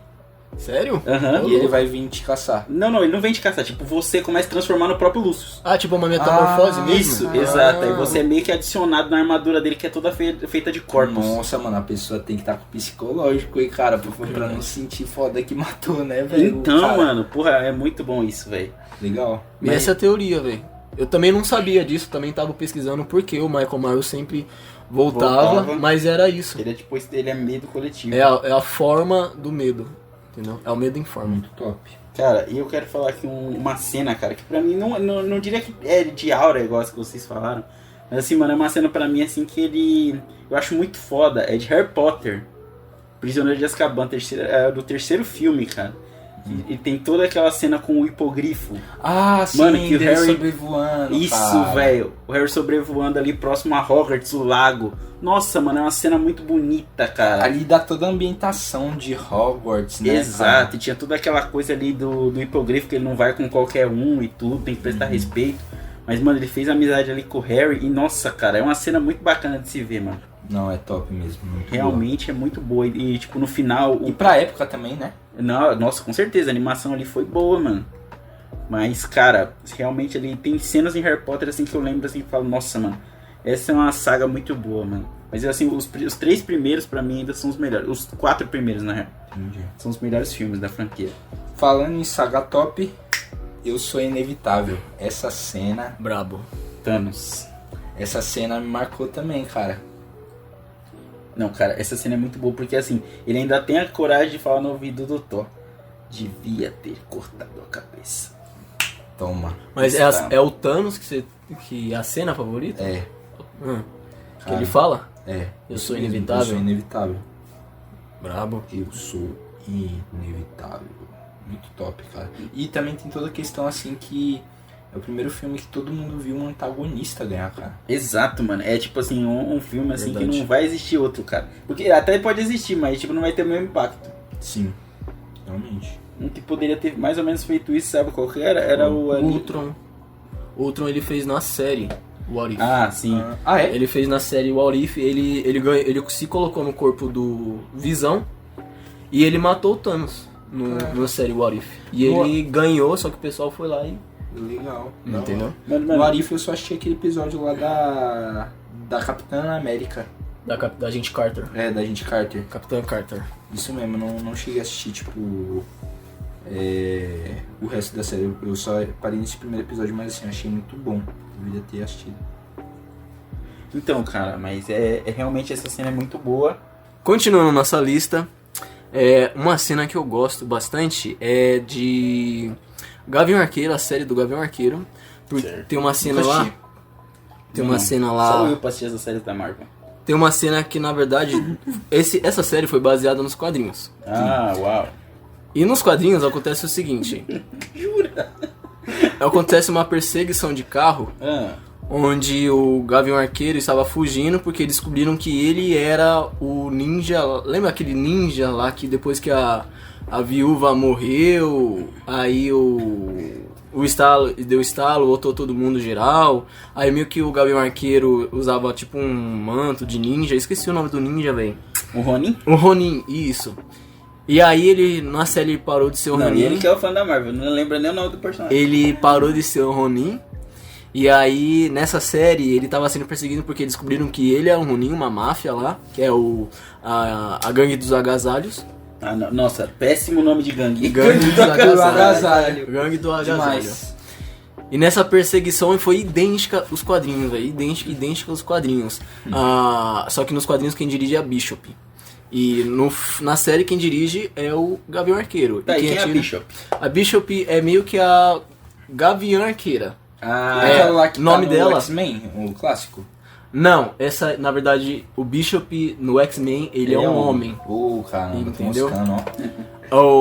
Sério? Aham. E ele vai vir te caçar. Não, ele não vem te caçar. Tipo, você começa a transformar no próprio Lúcio. Ah, tipo uma metamorfose mesmo? Isso, exato. Aí você é meio que adicionado na armadura dele, que é toda feita de corpos. Nossa, mano, a pessoa tem que estar com psicológico aí, cara, pra não sentir foda que matou, né, velho? Então, cara. mano, porra, é muito bom isso, velho. Legal. E essa é a teoria, velho. Eu também não sabia disso, também tava pesquisando porque o Michael Myers sempre voltava, mas era isso. Ele é tipo, ele é medo coletivo. É a forma do medo, entendeu? É o medo em forma. Muito top. Cara, e eu quero falar aqui uma cena, cara, que pra mim não diria que é de aura, igual as que vocês falaram. Mas assim, mano, é uma cena pra mim, assim, que eu acho muito foda. É de Harry Potter, Prisioneiro de Azkaban, do terceiro filme, cara. E tem toda aquela cena com o hipogrifo. Ah, sim, mano, que o Harry sobrevoando. Isso, velho. O Harry sobrevoando ali próximo a Hogwarts, o lago. Nossa, mano, é uma cena muito bonita, cara. Ali dá toda a ambientação de Hogwarts, né? Exato, cara? e tinha toda aquela coisa ali do hipogrifo, que ele não vai com qualquer um e tudo, tem que prestar respeito. Mas, mano, ele fez amizade ali com o Harry e, nossa, cara, é uma cena muito bacana de se ver, mano. Não, é top mesmo. Realmente boa. É muito boa. E, tipo, no final... E pra época também, né? Não, nossa, com certeza, a animação ali foi boa, mano. Mas, cara, realmente ali tem cenas em Harry Potter, assim, que eu lembro, assim, que eu falo, nossa, mano, essa é uma saga muito boa, mano. Mas, assim, os 3 primeiros, pra mim, ainda são os melhores. Os 4 primeiros, na real. Entendi. São os melhores filmes da franquia. Falando em saga top, eu sou inevitável. Essa cena... Brabo. Thanos. Essa cena me marcou também, cara. Não, cara, essa cena é muito boa, porque, assim, ele ainda tem a coragem de falar no ouvido do Thor. Devia ter cortado a cabeça. Toma. Mas é o Thanos que é a cena favorita? É. Que ele fala? É. Eu sou inevitável? Eu sou inevitável. Brabo. Eu sou inevitável. Muito top, cara. E também tem toda a questão, assim, que é o primeiro filme que todo mundo viu um antagonista ganhar, cara. Exato, mano. É tipo assim, um filme assim Verdade. que não vai existir outro, cara. Porque até pode existir, mas tipo, não vai ter o mesmo impacto. Sim. Realmente. Um que poderia ter mais ou menos feito isso, sabe qual que era? Era o Ultron. Ultron ele fez na série What If. Ah, sim. Ah, é? Ele fez na série What If, ele se colocou no corpo do Visão e ele matou o Thanos na série What If. E ele ganhou, só que o pessoal foi lá e... Legal. Entendeu? No Arif eu só assisti aquele episódio lá da Capitã América. Da Agente Carter. É, da Agente Carter. Capitã Carter. Isso mesmo, não cheguei a assistir, tipo, o resto da série. Eu só parei nesse primeiro episódio, mas assim, achei muito bom. Deveria ter assistido. Então, cara, mas realmente essa cena é muito boa. Continuando nossa lista, uma cena que eu gosto bastante é de Gavião Arqueiro, a série do Gavião Arqueiro. Certo. Tem uma cena Nunca lá. assisti. Tem uma cena lá. Só eu pra assistir essa série da Marvel. Tem uma cena que, na verdade, essa série foi baseada nos quadrinhos. Ah, uau. E nos quadrinhos acontece o seguinte. Jura? Acontece uma perseguição de carro, Ah, onde o Gavião Arqueiro estava fugindo porque descobriram que ele era o ninja. Lembra aquele ninja lá que depois que a viúva morreu, aí deu estalo, botou todo mundo geral. Aí meio que o Gavião Arqueiro usava tipo um manto de ninja. Esqueci o nome do ninja, velho. o Ronin? O Ronin, isso. E aí ele, na série, ele parou de ser o Não, Ronin. ele que é o fã da Marvel, não lembra nem o nome do personagem. Ele parou de ser o Ronin. E aí, nessa série, ele tava sendo perseguido porque descobriram que ele é um Ronin, uma máfia lá, que é a gangue dos agasalhos. Ah, não, nossa, péssimo nome de gangue. Gangue do agasalho. Gangue do agasalho. Demais. E nessa perseguição foi idêntica os quadrinhos, velho. Idêntica os quadrinhos. Só que nos quadrinhos quem dirige é a Bishop. E na série quem dirige é o Gavião Arqueiro. Tá, e quem é a atira- Bishop? A Bishop é meio que a Gavião Arqueira. Ah, É, Aquela lá que nome tá no dela? X-Men, o clássico. Não, essa, na verdade, o Bishop no X-Men, ele é um homem. Caramba, tô Entendeu? moscando, ó.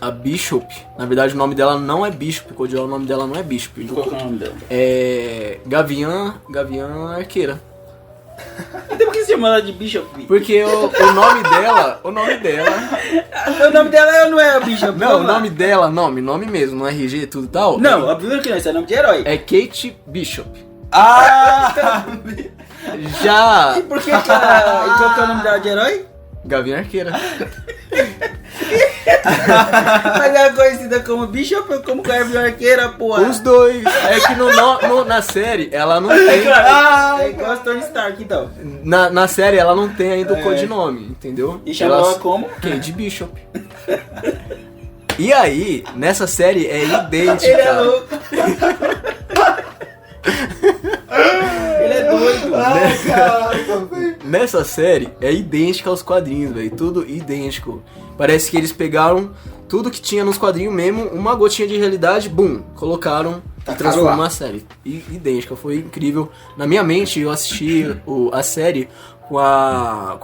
A Bishop, na verdade o nome dela não é Bishop, o nome dela não é Bishop. qual que é o nome dela? É Gavião Arqueira. Então por que você chama ela de Bishop? Porque o nome dela, O nome dela não é a Bishop. não, o nome dela, nome mesmo, no RG e tudo e tal. Não, a primeira criança é nome de herói. É Kate Bishop. Ah! Já E por que ela... E qual que é o nome dela de herói? Gavião Arqueira. Mas ela é conhecida como Bishop ou como Gavião Arqueira, porra? Os dois. É que na série ela não tem. É igual a Tony Stark, então. Na série ela não tem ainda o codinome, entendeu? E chamou ela como? Kate Bishop. E aí, nessa série é idêntica. Ele é louco. Ele é doido. Nessa série é idêntica aos quadrinhos, velho. Tudo idêntico. Parece que eles pegaram tudo que tinha nos quadrinhos mesmo, uma gotinha de realidade, bum, colocaram e transformaram numa série. Idêntica, foi incrível. Na minha mente, eu assisti a série com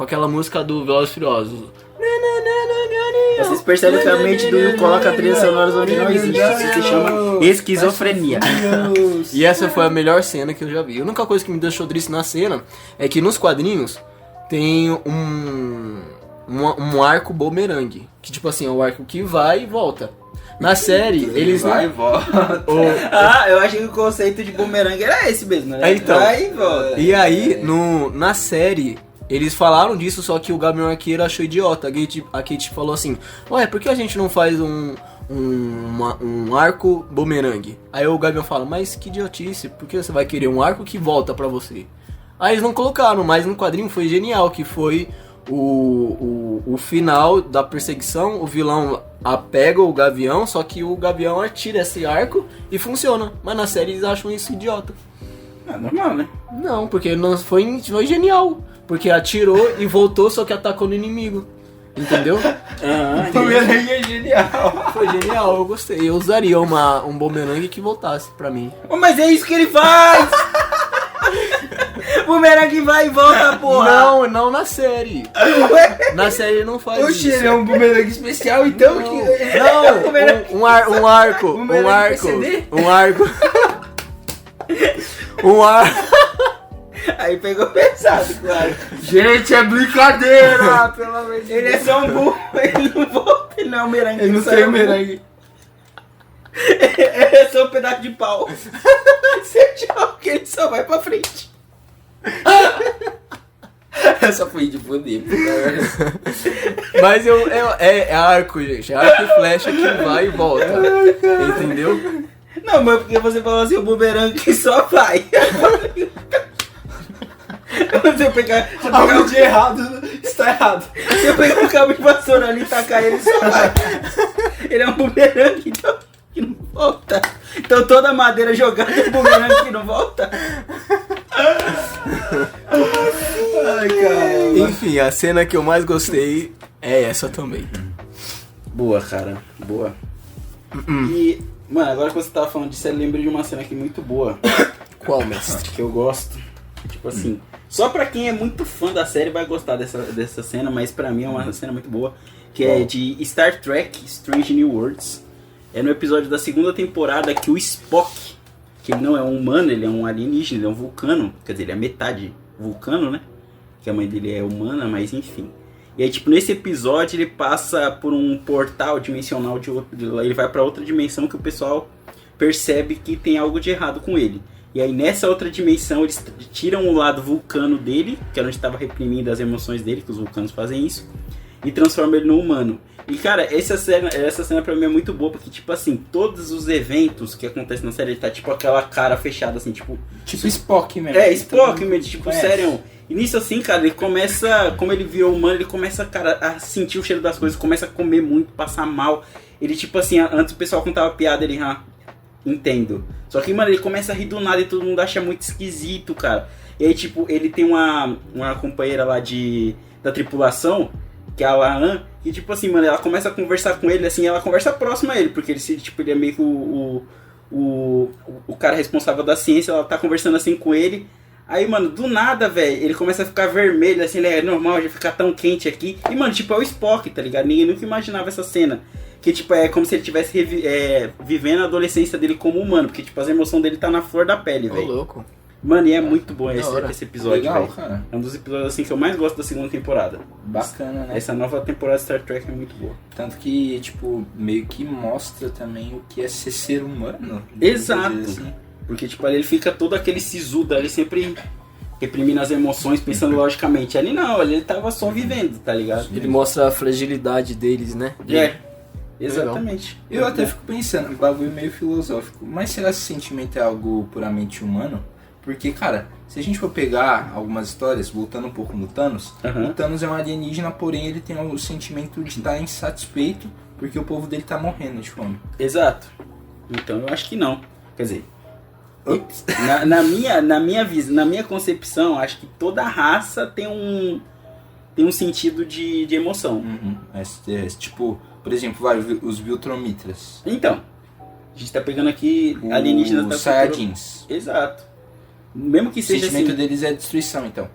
aquela música do Velozes e Furiosos. Vocês percebem que a mente do Will coloca trilhas sonoras onde não existe. Isso se chama esquizofrenia. E essa foi a melhor cena que eu já vi. A única coisa que me deixou triste na cena é que nos quadrinhos tem um arco bumerangue. Que tipo assim, é um arco que vai e volta. Na série, eles Vai e não... volta. Ah, eu achei que o conceito de bumerangue era esse mesmo, né? Então. Vai e volta. E aí, na série, eles falaram disso, só que o Gavião Arqueiro achou idiota. A Kate falou assim, ué, por que a gente não faz um arco bumerangue? Aí o Gavião fala, mas que idiotice, por que você vai querer um arco que volta pra você? Aí eles não colocaram, mas no quadrinho foi genial, que foi o final da perseguição, o vilão apega o Gavião, só que o Gavião atira esse arco e funciona. Mas na série eles acham isso idiota. É normal, né? Não, porque não foi genial. Porque atirou e voltou, só que atacou no inimigo. Entendeu? Ah, O Bumerangue é genial. Foi genial, eu gostei. Eu usaria um bumerangue que voltasse pra mim. mas é isso que ele faz! Bumerangue vai e volta, porra! Não na série. Na série ele não faz Oxe, isso. ele é um bumerangue especial, então? Não, um arco. Aí pegou pesado, claro. Gente, é brincadeira! Pelo amor de Deus. Ele é só um burro, ele não volta, ele não é um merengue. Ele não tem bumerangue. Ele é só um pedaço de pau. Você joga que ele só vai pra frente. Essa foi de poder. Mas é arco, gente. É arco e flecha que vai e volta. Entendeu? Não, mas porque você falou assim, o bumerangue que só vai. Você pegar Algo de errado está errado. Se eu pegar um cabo de vassoura ali e tacar ele, só vai. Ele é um bumerangue, então, que não volta. Então toda a madeira jogada é um bumerangue que não volta. Ai, cara. Enfim, a cena que eu mais gostei é essa também. Boa, cara. Boa. E, mano, agora que você tava falando disso, eu lembrei de uma cena aqui muito boa. Qual, mestre? Que eu gosto. Tipo assim, só pra quem é muito fã da série vai gostar dessa cena, mas pra mim é uma cena muito boa. Que é de Star Trek Strange New Worlds. É no episódio da segunda temporada que o Spock, que ele não é um humano, ele é um alienígena, ele é um vulcano. Quer dizer, ele é metade vulcano, né? Que a mãe dele é humana, mas enfim. E aí, tipo, nesse episódio ele passa por um portal dimensional, ele vai pra outra dimensão que o pessoal percebe que tem algo de errado com ele. E aí nessa outra dimensão eles tiram o lado vulcano dele, que é onde estava reprimindo as emoções dele, que os vulcanos fazem isso, e transformam ele no humano. E cara, essa cena pra mim é muito boa, porque tipo assim, todos os eventos que acontecem na série, ele tá tipo aquela cara fechada assim, tipo... Tipo Spock mesmo. É, Spock mesmo, tipo, conhece. sério. E nisso assim, cara, ele começa, como ele virou humano, ele começa, cara, a sentir o cheiro das coisas, começa a comer muito, passar mal. Ele tipo assim, antes o pessoal contava piada, ele, entendo. Só que, mano, ele começa a rir do nada e todo mundo acha muito esquisito, cara. E aí, tipo, ele tem uma companheira lá da tripulação, que é a Laan, e tipo assim, mano, ela começa a conversar com ele, assim, ela conversa próxima a ele, porque ele, tipo, ele é meio que o cara responsável da ciência, ela tá conversando assim com ele. Aí, mano, do nada, velho, ele começa a ficar vermelho, assim, ele é normal já ficar tão quente aqui. E, mano, tipo, é o Spock, tá ligado? Ninguém nunca imaginava essa cena. Que, tipo, é como se ele estivesse vivendo a adolescência dele como humano. Porque, tipo, as emoções dele tá na flor da pele, velho. louco. Mano, e é muito bom esse episódio, Legal, velho. cara. É um dos episódios, assim, que eu mais gosto da segunda temporada. Bacana, né? Essa nova temporada de Star Trek é muito boa. Tanto que, tipo, meio que mostra também o que é ser humano. Exato. Assim. Porque, tipo, ali ele fica todo aquele sisudo, ele sempre reprimindo as emoções, pensando logicamente. Ali não, ele tava só vivendo, tá ligado? Ele mostra a fragilidade deles, né? É, exatamente. Eu até fico pensando, um bagulho meio filosófico, mas será que esse sentimento é algo puramente humano? Porque, cara, se a gente for pegar algumas histórias, voltando um pouco no Thanos, Uhum. o Thanos é um alienígena, porém ele tem o sentimento de estar insatisfeito porque o povo dele tá morrendo de fome. Exato. Então eu acho que não. Quer dizer, Ups. na minha concepção, acho que toda raça tem um sentido de emoção. Uhum. Tipo, por exemplo, vai, os Viltromitras, Então, a gente tá pegando aqui alienígenas da os Saiyajins. Exato. Mesmo que O seja sentimento assim, deles é destruição, então.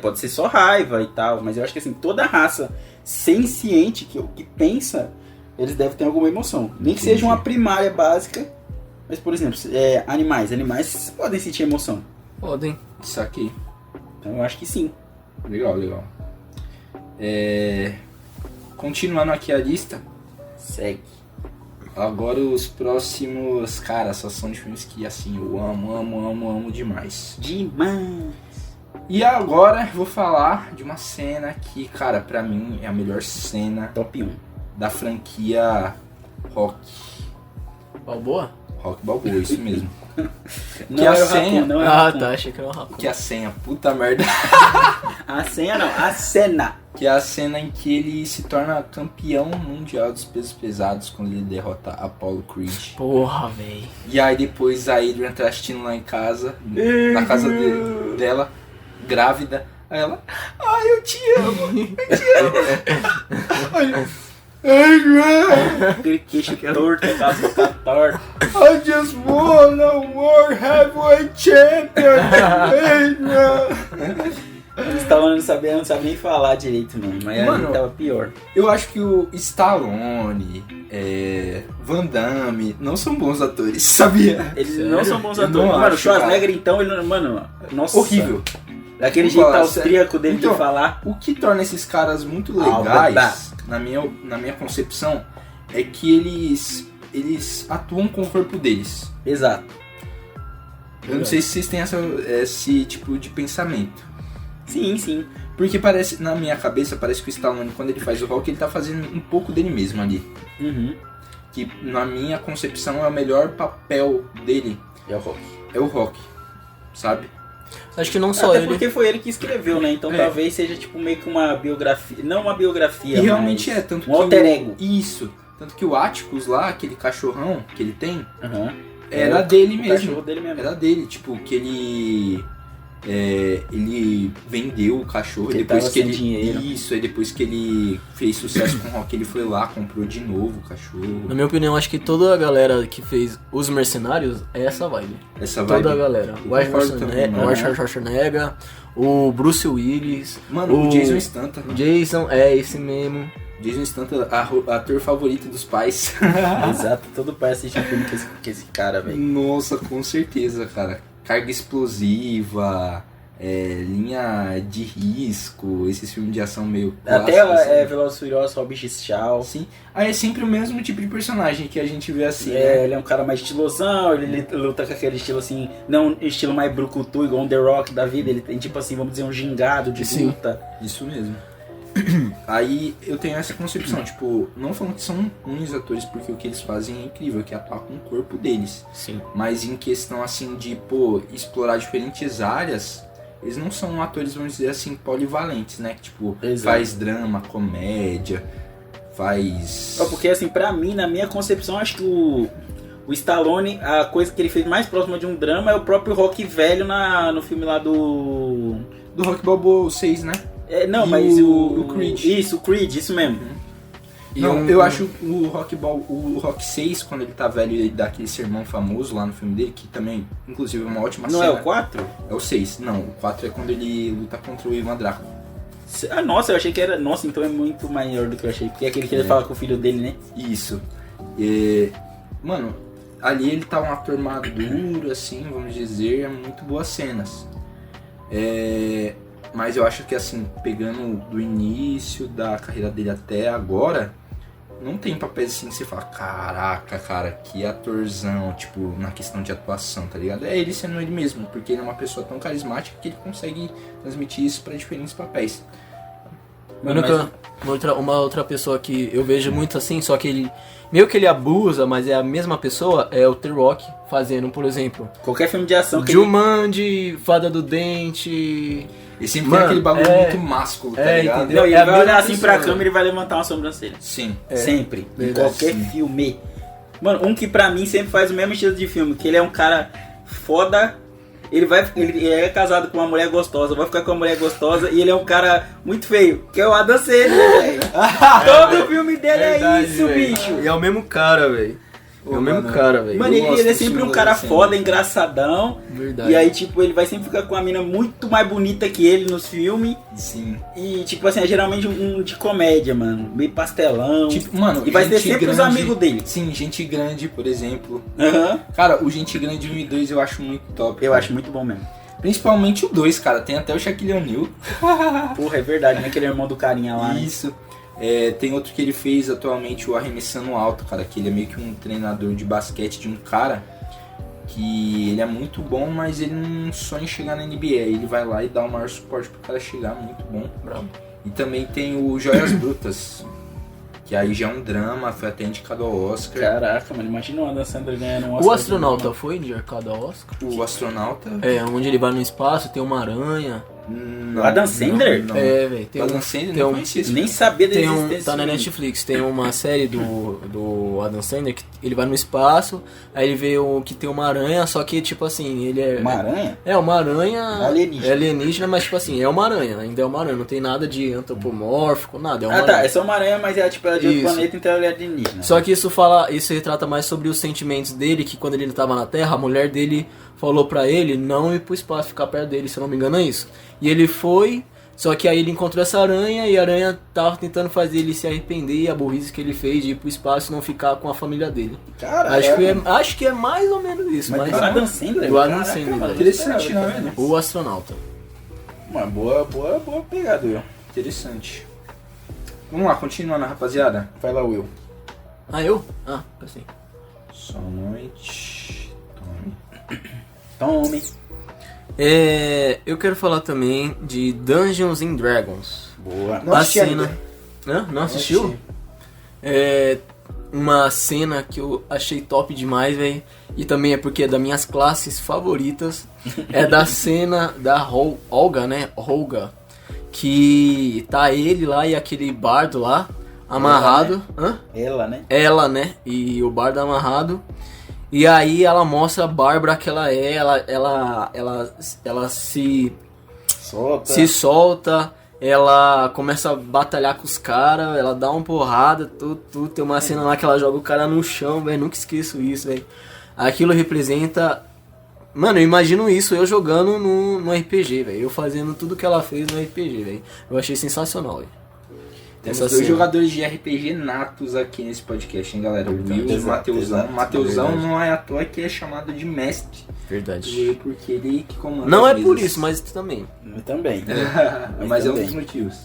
pode ser só raiva e tal, mas eu acho que assim, toda raça senciente que pensa, eles devem ter alguma emoção. Nem que Entendi. seja uma primária básica, mas por exemplo, animais podem sentir emoção. Podem. Isso aqui. Então eu acho que sim. Legal, legal. Continuando aqui a lista, Segue. agora os próximos, cara, só são de filmes que assim, eu amo demais. Demais. E agora eu vou falar de uma cena que, cara, pra mim é a melhor cena Top 1. da franquia Rock Balboa? Balboa, isso mesmo. Não a é o senha- Raccoon, não é o Ah, Raccoon. tá, achei que era um Raccoon. Que a senha, puta merda. A senha não, a cena. Que é a cena em que ele se torna campeão mundial dos pesos pesados quando ele derrota Apollo Creed. Porra, véi. E aí depois a Adrian tá assistindo lá em casa, na casa dela, grávida. Aí ela, ai, eu te amo, eu te amo. Adrian, Aquele queixo torto, aquela boca torta. I just won a World Heavyweight Champion, Adrian. Eles estavam não sabia nem falar direito mesmo, mas Mano, aí tava pior. Eu acho que o Stallone, Van Damme, não são bons atores, sabia? Eles Sério? não são bons Eu atores. não Mano, o acho, Schwarzenegger então, ele, mano, nossa. Horrível. Daquele Vamos jeito falar, austríaco dele então, de falar. O que torna esses caras muito Ah, legais, na minha concepção, é que eles atuam com o corpo deles. Exato. Eu não sei se vocês têm esse tipo de pensamento. Sim, sim. Porque parece, na minha cabeça, parece que o Stallone, quando ele faz o Rock, ele tá fazendo um pouco dele mesmo ali. Uhum. Que, na minha concepção, é o melhor papel dele, É o Rock. é o Rock, sabe? Acho que não só Até ele. porque foi ele que escreveu, né? Então talvez seja tipo meio que uma biografia. Não uma biografia, E realmente mas tanto um que alter ego. Isso. Tanto que o Atticus lá, aquele cachorrão que ele tem, Uhum. era dele o mesmo. cachorro dele mesmo. Era dele, tipo, que ele ele vendeu o cachorro, Porque depois tava que sem ele... dinheiro. Isso, aí depois que ele fez sucesso com o Rock, ele foi lá, comprou de novo o cachorro. Na minha opinião, acho que toda a galera que fez Os Mercenários é essa vibe. Essa vibe. Toda a galera. Eu O Arnold concordo também, mano. Schwarzenegger, o Bruce Willis, Mano, o Jason Statham. Jason, é esse mesmo. Jason Statham, ator favorito dos pais. Exato, todo pai assiste um filme com esse cara, velho. Nossa, com certeza, cara. Carga explosiva, linha de risco, esses filmes de ação meio Até clássicos, assim. Velozes e Furiosos, Hobbs e Shaw. Sim. Aí é sempre o mesmo tipo de personagem que a gente vê assim, né? Ele é um cara mais estilosão, ele luta com aquele estilo assim, não estilo mais brucutu, igual um The Rock da vida, ele tem tipo assim, vamos dizer, um gingado de Sim. luta. Isso mesmo. Aí eu tenho essa concepção, tipo, não falando que são ruins atores, porque o que eles fazem é incrível, que é atuar com o corpo deles. Sim. Mas em questão assim de, explorar diferentes áreas, eles não são atores, vamos dizer assim, polivalentes, né? Que tipo, Exato. faz drama, comédia, faz... Porque assim, pra mim, na minha concepção, acho que o Stallone, a coisa que ele fez mais próxima de um drama é o próprio Rock velho no filme lá do Rock Balboa 6, né? Não, E mas o Creed. Isso, o Creed, isso mesmo. E Não, eu acho o Rock 6, quando ele tá velho, ele dá aquele sermão famoso lá no filme dele, que também, inclusive, é uma ótima Não cena. é o 4? É o 6. Não, o 4 é quando ele luta contra o Ivan Drago. Ah, nossa, eu achei que era... Nossa, então é muito maior do que eu achei. Porque é aquele que ele fala com o filho dele, né? Isso. Mano, ali ele tá um ator maduro, assim, vamos dizer, é muito boas cenas. Mas eu acho que, assim, pegando do início da carreira dele até agora, não tem papéis assim que você fala, caraca, cara, que atorzão, tipo, na questão de atuação, tá ligado? É ele sendo ele mesmo, porque ele é uma pessoa tão carismática que ele consegue transmitir isso pra diferentes papéis. Uma outra pessoa que eu vejo muito assim, só que ele meio que ele abusa, mas é a mesma pessoa, é o The Rock fazendo, por exemplo, Qualquer filme de ação que Jumanji, Fada do Dente. E sempre Mano, tem aquele bagulho muito másculo, tá ligado? entendeu? Não, ele É a vai mesma olhar assim pra pessoa. câmera e vai levantar uma sobrancelha. Sim. Sempre. Em verdade, qualquer sim. filme. Mano, um que pra mim sempre faz o mesmo estilo de filme, que ele é um cara foda. Ele é casado com uma mulher gostosa, vai ficar com uma mulher gostosa e ele é um cara muito feio, que é o Adam Sandler, velho. Todo filme dele é isso, véio. bicho. E é o mesmo cara, velho. É o mesmo cara, velho. Mano, Eu gosto ele é desse sempre um filme cara do Adam foda, Sandler. engraçadão. Verdade. E aí, tipo, ele vai sempre ficar com uma mina muito mais bonita que ele nos filmes. Sim. E, tipo assim, é geralmente um de comédia, mano. Meio pastelão. Tipo, mano, E vai ter Gente sempre os Grande- amigos dele. Sim, Gente Grande, por exemplo. Aham. Cara, o Gente Grande 1 e 2 eu acho muito top. Eu cara. acho muito bom mesmo. Principalmente o 2, cara. Tem até o Shaquille O'Neal. Porra, é verdade, né? Aquele irmão do carinha lá, né? Isso. Tem outro que ele fez atualmente, o Arremessando Alto, cara. Que ele é meio que um treinador de basquete de um cara que ele é muito bom, mas ele não sonha em chegar na NBA. Ele vai lá e dá o maior suporte pro cara chegar, muito bom. Bravo. E também tem o Joias Brutas, que aí já é um drama, foi até indicado ao Oscar. Caraca, mano, imagina o Adam Sandler ganhando um O Oscar. astronauta foi indicado ao Oscar? O Astronauta. É, onde ele vai no espaço, tem uma aranha. Não, Adam Sandler? Não. É, velho. Tem O Adam um, Sandler tem não um, conhecia esse Nem cara. sabia da tem existência. tá na desse Netflix, tem uma série do Adam Sandler que ele vai no espaço, aí ele vê que tem uma aranha, só que tipo assim, ele é... filme. Uma aranha? É uma aranha Alienígena. é alienígena, mas tipo assim, é uma aranha, ainda é uma aranha, não tem nada de antropomórfico, nada, é uma Ah, tá. aranha. É só uma aranha, mas é tipo ela é de outro Isso. planeta, então ela é alienígena. Só que isso retrata mais sobre os sentimentos dele, que quando ele tava na Terra, a mulher dele falou pra ele não ir pro espaço, ficar perto dele, se eu não me engano é isso. E ele foi, só que aí ele encontrou essa aranha e a aranha tava tentando fazer ele se arrepender e a burrice que ele fez de ir pro espaço e não ficar com a família dele. Cara, Acho que é mais ou menos isso, Mas mas do Adam Sandler? do Adam Caraca, Sandler, mano, velho. Interessante, não né, esperava, velho? o astronauta. Uma boa pegada, Will. Interessante. Vamos lá, continuando, rapaziada. Vai lá, Will. Ah, eu? Ah, assim. Só noite. Tome. Eu quero falar também de Dungeons and Dragons. Boa. Não a assisti cena. ainda. Hã? Não assistiu? assisti. É uma cena que eu achei top demais, velho. E também é porque é das minhas classes favoritas. É da cena da Olga, né? Olga. Que tá ele lá e aquele bardo lá, amarrado. Hã? Ela, né? Ela, né? E o bardo amarrado. E aí ela mostra a Bárbara que ela é, ela se solta, ela começa a batalhar com os caras, ela dá uma porrada, tudo. Tem uma cena lá que ela joga o cara no chão, velho, nunca esqueço isso, velho. Aquilo representa... Mano, eu imagino isso, eu jogando no RPG, velho. Eu fazendo tudo que ela fez no RPG, velho. Eu achei sensacional, velho. Temos dois jogadores de RPG natos aqui nesse podcast, hein, galera? O Will e o Mateusão. O Mateusão não é à toa que é chamado de mestre. Verdade. Porque ele que comanda. Não é por isso, mas também. Eu também. Mas é um dos motivos.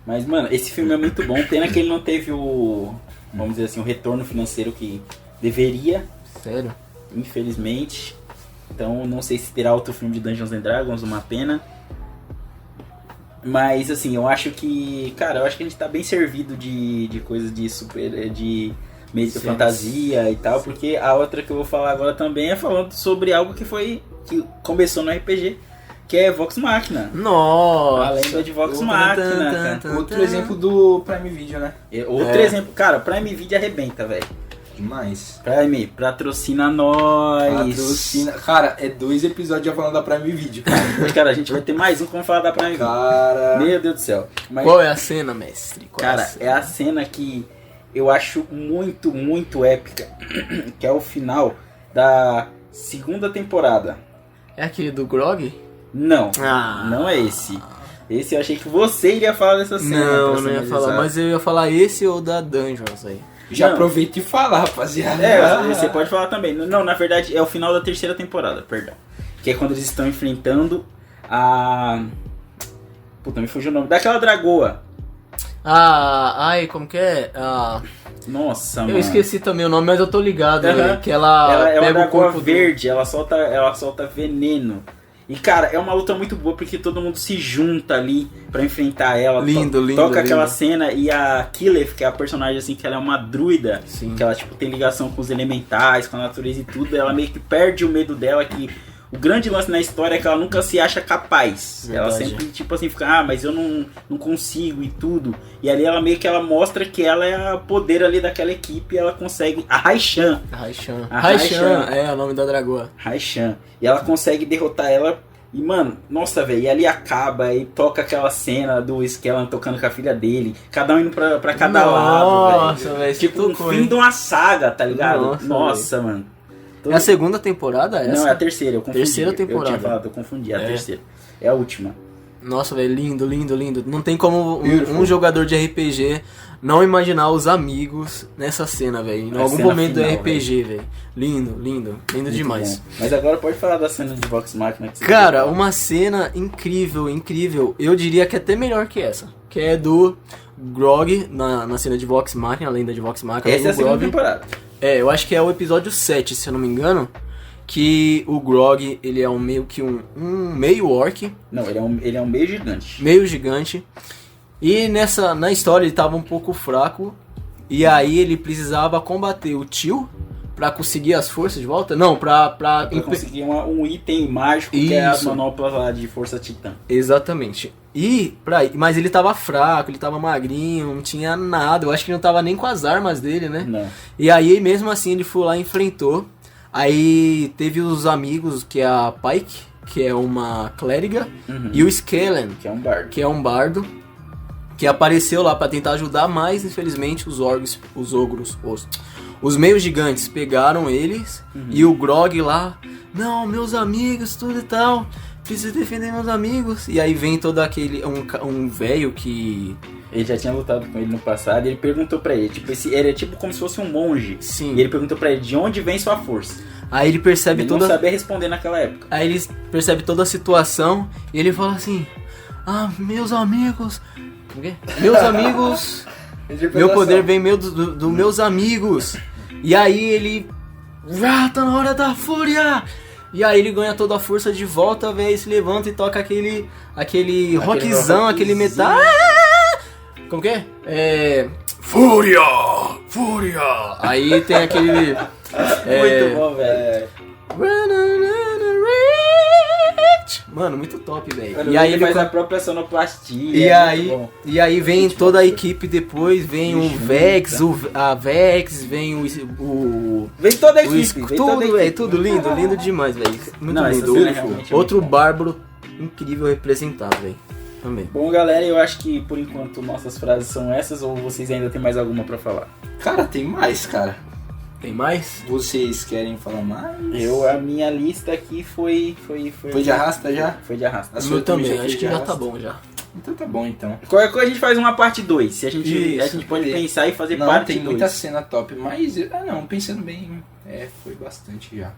Mas, mano, esse filme é muito bom. Pena que ele não teve o, vamos dizer assim, o retorno financeiro que deveria. Sério? Infelizmente. Então, não sei se terá outro filme de Dungeons and Dragons, uma pena. Mas, assim, eu acho que... Cara, eu acho que a gente tá bem servido de coisas de super... de fantasia e tal. Porque a outra que eu vou falar agora também é falando sobre algo que começou no RPG. Que é Vox Machina. Nossa! A lenda de Vox Machina, cara. Outro exemplo do Prime Video, né? Outro exemplo. Cara, Prime Video arrebenta, velho. Demais. Prime, patrocina nós. Patrocina. Cara, é 2 episódios já falando da Prime Video, cara. Cara, a gente vai ter mais um que vamos falar da Prime Video. Cara... Meu Deus do céu. Mas, qual é a cena, mestre? é a cena que eu acho muito, muito épica. Que é o final da 2ª temporada. É aquele do Grog? Não, não é esse. Esse eu achei que você iria falar dessa cena. Não ia falar, mas eu ia falar esse ou da Dungeons aí. Já aproveita e fala, rapaziada. Você pode falar também. Não, na verdade é o final da 3ª temporada, perdão. Que é quando eles estão enfrentando a... Puta, me fugiu o nome. Daquela dragoa. Ai, como que é? Nossa, mano. Eu esqueci também o nome, mas eu tô ligado. Que ela é uma pega o dragoa corpo verde, ela solta veneno. E, cara, é uma luta muito boa porque todo mundo se junta ali pra enfrentar ela. Lindo. Toca aquela cena e a Killeth, que é a personagem, assim, que ela é uma druida. Sim. Que ela, tipo, tem ligação com os elementais, com a natureza e tudo. Ela meio que perde o medo dela, que... O grande lance na história é que ela nunca se acha capaz. Verdade. Ela sempre, tipo assim, fica... mas eu não consigo e tudo. E ali ela meio que ela mostra que ela é o poder ali daquela equipe e ela consegue... A Raishan. Raishan, é o nome da dragoa. Raishan. E ela consegue derrotar ela. E, mano, nossa, velho, e ali acaba e toca aquela cena do Skellan tocando com a filha dele. Cada um indo pra cada lado, velho. Nossa, velho. Tipo, um fim de uma saga, tá ligado? Nossa mano. É a 2ª temporada essa? Não, é a 3ª, eu confundi. 3ª temporada. Eu tinha falado, eu confundi, é a 3ª. É a última. Nossa, velho, lindo. Não tem como um jogador de RPG não imaginar os amigos nessa cena, velho. Em algum momento do RPG, velho. Lindo demais. Bom. Mas agora pode falar da cena de Vox Machina. Que cara, uma cena incrível. Eu diria que é até melhor que essa. Que é do Grog, na cena de Vox Machina, a lenda de Vox Machina. Essa é a 2ª temporada. Eu acho que é o episódio 7, se eu não me engano. Que o Grog, ele é meio que um meio orc. Não, ele é um meio gigante. Meio gigante. E na história ele tava um pouco fraco. E aí ele precisava combater o tio pra conseguir as forças de volta. Não, pra conseguir um item mágico. Isso. Que é as manoplas lá de força titã. Exatamente. Mas ele tava fraco, ele tava magrinho, não tinha nada. Eu acho que não tava nem com as armas dele, né? Não. E aí mesmo assim ele foi lá e enfrentou. Aí teve os amigos, que é a Pike, que é uma clériga, e o Skellan, que é um bardo, que apareceu lá pra tentar ajudar, mas infelizmente os meios gigantes pegaram eles, e o Grog lá, não, meus amigos, tudo e tal, preciso defender meus amigos. E aí vem todo aquele, um velho que... Ele já tinha lutado com ele no passado, e ele perguntou pra ele, tipo, ele é tipo como se fosse um monge. Sim. E ele perguntou pra ele, de onde vem sua força? Aí ele percebe ele não sabia responder naquela época. Aí ele percebe toda a situação, e ele fala assim, meus amigos... O quê? Meus amigos... meu poder vem dos meus amigos. E aí ele... tá na hora da fúria! E aí ele ganha toda a força de volta, velho, se levanta e toca aquele rockzão, aquele metal... Como que é? Fúria! Aí tem aquele... Muito bom, velho. Mano, muito top, velho. E aí ele faz a própria sonoplastia. E aí vem toda a equipe depois, vem o Vex, a Vex, vem o Vem toda a equipe. Tudo, velho, tudo lindo demais, velho. Muito lindo. Outro bárbaro incrível representado, velho. Também. Bom, galera, eu acho que por enquanto nossas frases são essas, ou vocês ainda tem mais alguma pra falar? Cara, tem mais, cara. Tem mais? Vocês querem falar mais? A minha lista aqui foi de arrasta já? Foi de arrasta. A sua também, acho que já tá bom já. Então tá bom, então. Qualquer coisa a gente faz uma parte 2. Se a gente pode pensar e fazer parte 2. Tem muita cena top, mas... pensando bem, foi bastante já.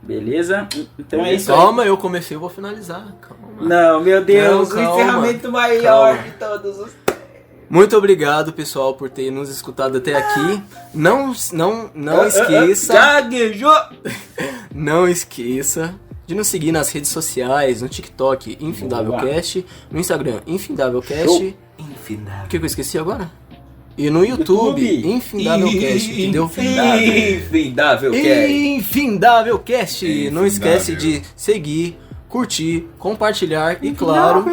Beleza? Então é isso. Calma, eu comecei, eu vou finalizar. Calma. Não, meu Deus, calma, o encerramento maior de todos os... Muito obrigado, pessoal, por ter nos escutado até aqui. Não esqueça... Gaguejou! Não esqueça de nos seguir nas redes sociais, no TikTok, Infindávelcast, no Instagram, Infindávelcast. Infindável. O que eu esqueci agora? E no YouTube, Infindávelcast, entendeu? Infindávelcast. Não esquece de seguir, curtir, compartilhar e, claro,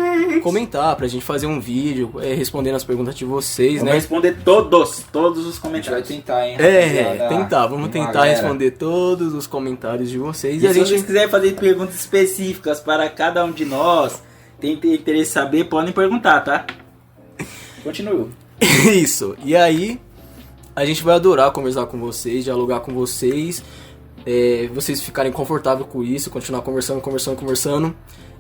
comentar pra gente fazer um vídeo respondendo as perguntas de vocês, Vamos né? responder todos os comentários. A gente vai tentar, hein? Vamos tentar responder todos os comentários de vocês. E se vocês quiserem fazer perguntas específicas para cada um de nós, tem interesse em saber, podem perguntar, tá? Continua. Isso. E aí, a gente vai adorar conversar com vocês, dialogar com vocês. Vocês ficarem confortáveis com isso, continuar conversando.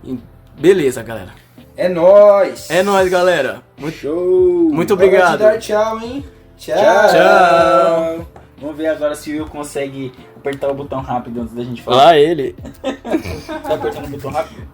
E beleza, galera. É nóis, galera. Show. Muito obrigado. Vamos te dar tchau, hein? Tchau. Vamos ver agora se o Will consegue apertar o botão rápido antes da gente falar. Lá ele. Tá apertando o botão rápido?